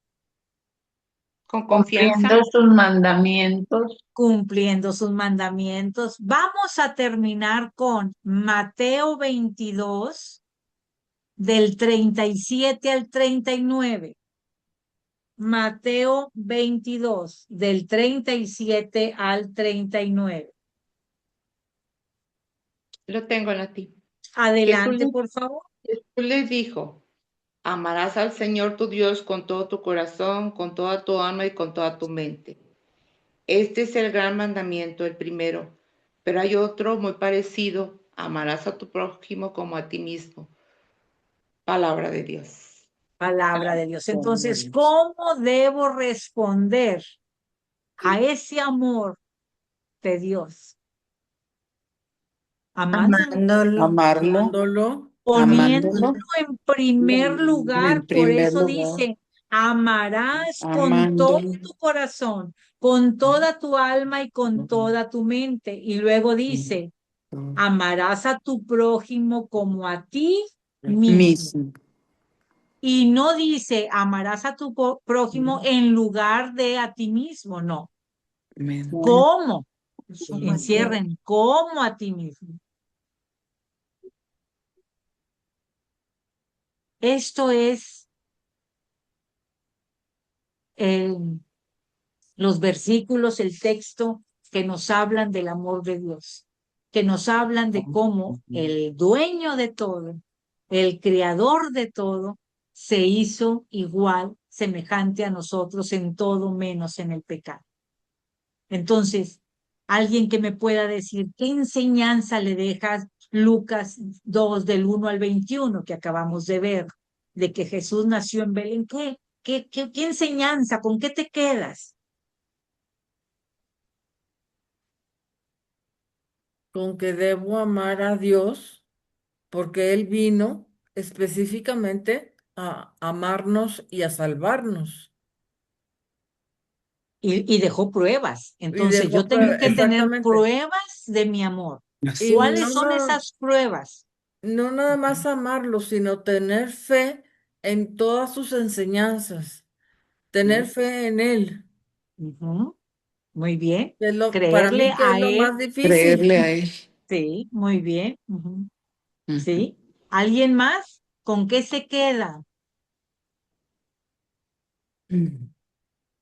Con confianza. Cumpliendo sus mandamientos. Cumpliendo sus mandamientos. Vamos a terminar con Mateo 22, del 37 al 39. Mateo 22, del 37 al 39. Lo tengo, Nati. Adelante, por favor. Jesús les dijo, amarás al Señor tu Dios con todo tu corazón, con toda tu alma y con toda tu mente. Este es el gran mandamiento, el primero. Pero hay otro muy parecido, amarás a tu prójimo como a ti mismo. Palabra de Dios. Palabra de Dios. Entonces, ¿cómo debo responder a ese amor de Dios? Amándolo. Amarlo. Poniéndolo en primer lugar, En por primer eso lugar. dice, amarás con todo Amándolo. tu corazón, con toda tu alma y con toda tu mente. Y luego dice, amarás a tu prójimo como a ti mismo. Y no dice, amarás a tu prójimo en lugar de a ti mismo, no. ¿Cómo? Encierren, ¿cómo a ti mismo? Esto es los versículos, el texto que nos hablan del amor de Dios. que nos hablan de cómo el dueño de todo, el creador de todo, se hizo igual, semejante a nosotros en todo menos en el pecado. Entonces, alguien que me pueda decir qué enseñanza le deja Lucas 2 del 1 al 21 que acabamos de ver, de que Jesús nació en Belén, ¿qué enseñanza? ¿Con qué te quedas? Con que debo amar a Dios porque Él vino específicamente a amarnos y a salvarnos. Y dejó pruebas. Y Entonces, dejó yo tengo que tener exactamente. pruebas de mi amor. Y ¿Cuáles son esas pruebas? no nada más amarlo, sino tener fe en todas sus enseñanzas, tener fe en Él. Ujú. Muy bien. Que es para Creerle mí que es a lo él. más difícil. Creerle a Él. Sí, muy bien. Ujú. Ujú. Sí. ¿Alguien más? ¿Con qué se queda?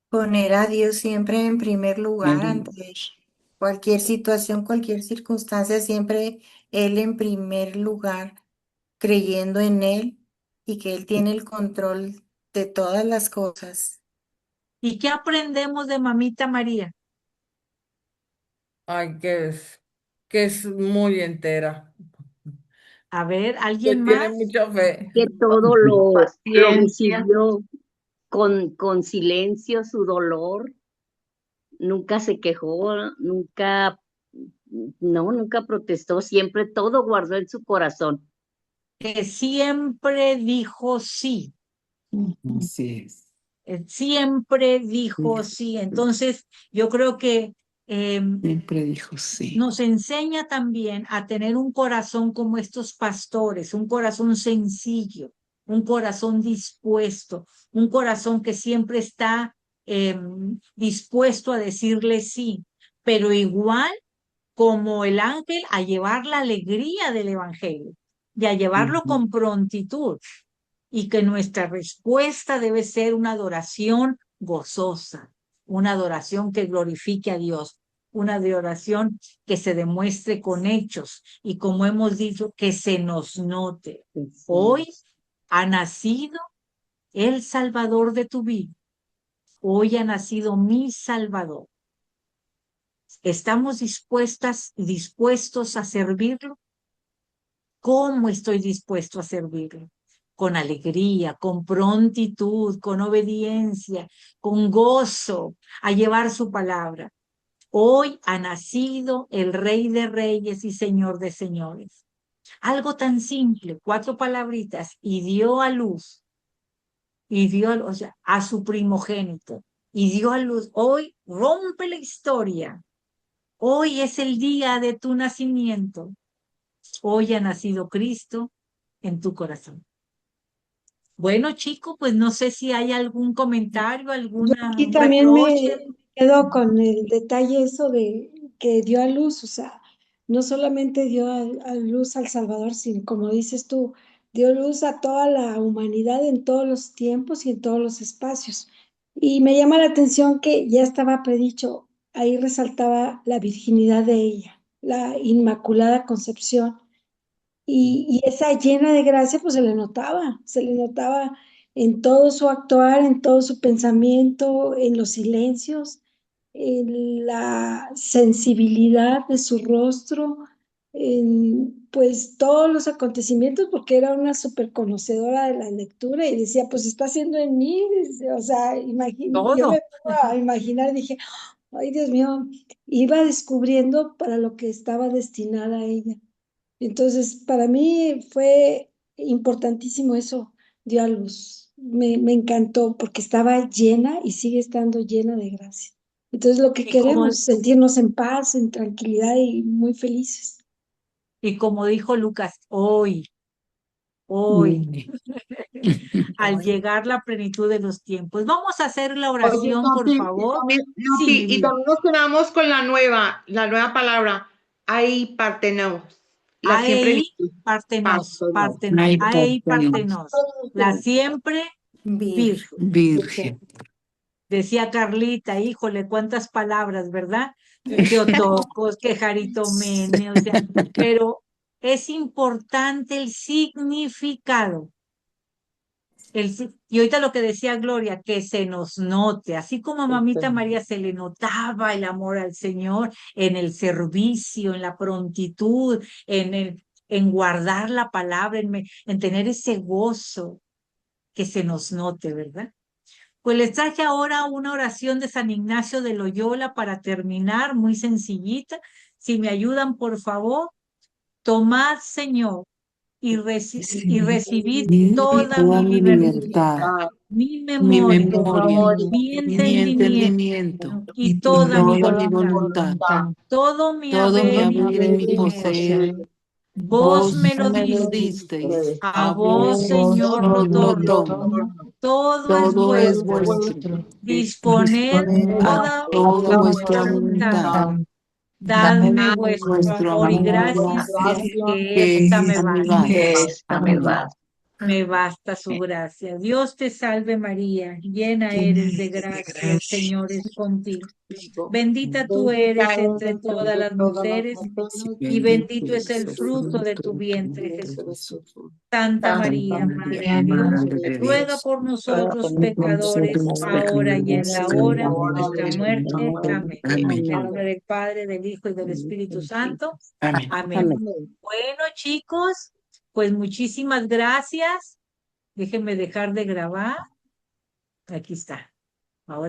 Poner a Dios siempre en primer lugar Amén. ante cualquier situación, cualquier circunstancia, siempre Él en primer lugar, creyendo en Él y que Él tiene el control de todas las cosas. ¿Y qué aprendemos de Mamita María? Ay, que es muy entera, A ver, que ¿alguien tiene más? mucha fe. Que todo lo Paciencia. recibió con silencio, su dolor, nunca se quejó, nunca protestó, siempre todo guardó en su corazón. Que siempre dijo sí. Así es. Siempre dijo sí. Entonces, yo creo que Siempre dijo sí. nos enseña también a tener un corazón como estos pastores, un corazón sencillo, un corazón dispuesto, un corazón que siempre está dispuesto a decirle sí, pero igual como el ángel a llevar la alegría del evangelio y a llevarlo con prontitud, y que nuestra respuesta debe ser una adoración gozosa, una adoración que glorifique a Dios, una adoración que se demuestre con hechos y, como hemos dicho, que se nos note. Hoy ha nacido el Salvador de tu vida. Hoy ha nacido mi Salvador. ¿Estamos dispuestos a servirlo? ¿Cómo estoy dispuesto a servirlo? Con alegría, con prontitud, con obediencia, con gozo, a llevar su palabra. Hoy ha nacido el Rey de Reyes y Señor de Señores. Algo tan simple, 4 palabritas, y dio a luz, o sea, a su primogénito, y dio a luz. Hoy rompe la historia. Hoy es el día de tu nacimiento. Hoy ha nacido Cristo en tu corazón. Bueno, chico, pues no sé si hay algún comentario, Yo alguna aquí también reproche. me quedo con el detalle eso de que dio a luz, o sea, no solamente dio a luz al Salvador, sino como dices tú, dio luz a toda la humanidad en todos los tiempos y en todos los espacios. Y me llama la atención que ya estaba predicho, ahí resaltaba la virginidad de ella, la Inmaculada Concepción. Y esa llena de gracia, pues se le notaba en todo su actuar, en todo su pensamiento, en los silencios, en la sensibilidad de su rostro, en pues todos los acontecimientos, porque era una súper conocedora de la lectura y decía, pues está haciendo en mí, o sea, yo me Todo. pongo a imaginar, dije, ay Dios mío, iba descubriendo para lo que estaba destinada ella. Entonces, para mí fue importantísimo eso, dio a luz. Me encantó porque estaba llena y sigue estando llena de gracia. Entonces, lo que Y como, queremos, sentirnos en paz, en tranquilidad y muy felices. y como dijo Lucas, hoy, al llegar la plenitud de los tiempos. Vamos a hacer la Oye, oración, por favor. Sí, mi Y vida. también nos quedamos con la nueva palabra, ahí partenos, la siempre Ahí partenos, Ay, ahí partenos. partenos. La siempre Virgen. virgen. Virgen. Decía Carlita, híjole, cuántas palabras, ¿verdad? Teotocos, que Jaritomene, o sea, pero es importante el significado. Y ahorita lo que decía Gloria, que se nos note, así como a Mamita María se le notaba el amor al Señor en el servicio, en la prontitud, en guardar la palabra, en tener ese gozo, que se nos note, ¿verdad? Pues les traje ahora una oración de San Ignacio de Loyola para terminar, muy sencillita. Si me ayudan, por favor, tomad, Señor, y recibid toda mi libertad, mi mi memoria, memoria, mi mi entendimiento y toda mi toda mi voluntad, voluntad, todo mi todo mi haber y haber y mi poseer. poseer. Vos me Vos lo me lo disteis, disteis, a a vos, vos Señor, lo lo tomo. tomo. Todo es Todo es vuestro. vuestro. Disponed A toda todo vuestra voluntad. voluntad. Dadme vuestro Vuestro amor y amor y gracia, gracia, que que esta me esta me basta. basta. Me basta su gracia. Dios te salve María, llena eres de gracia, el Señor es contigo. Bendita tú eres entre todas las mujeres y bendito es el fruto de tu vientre, Jesús. Santa María, Madre de Dios, ruega por nosotros pecadores, ahora y en la hora de nuestra muerte. Amén. En el nombre del Padre, del Hijo y del Espíritu Santo. Amén. Amén. Bueno, chicos, pues muchísimas gracias. Déjenme dejar de grabar. Aquí está.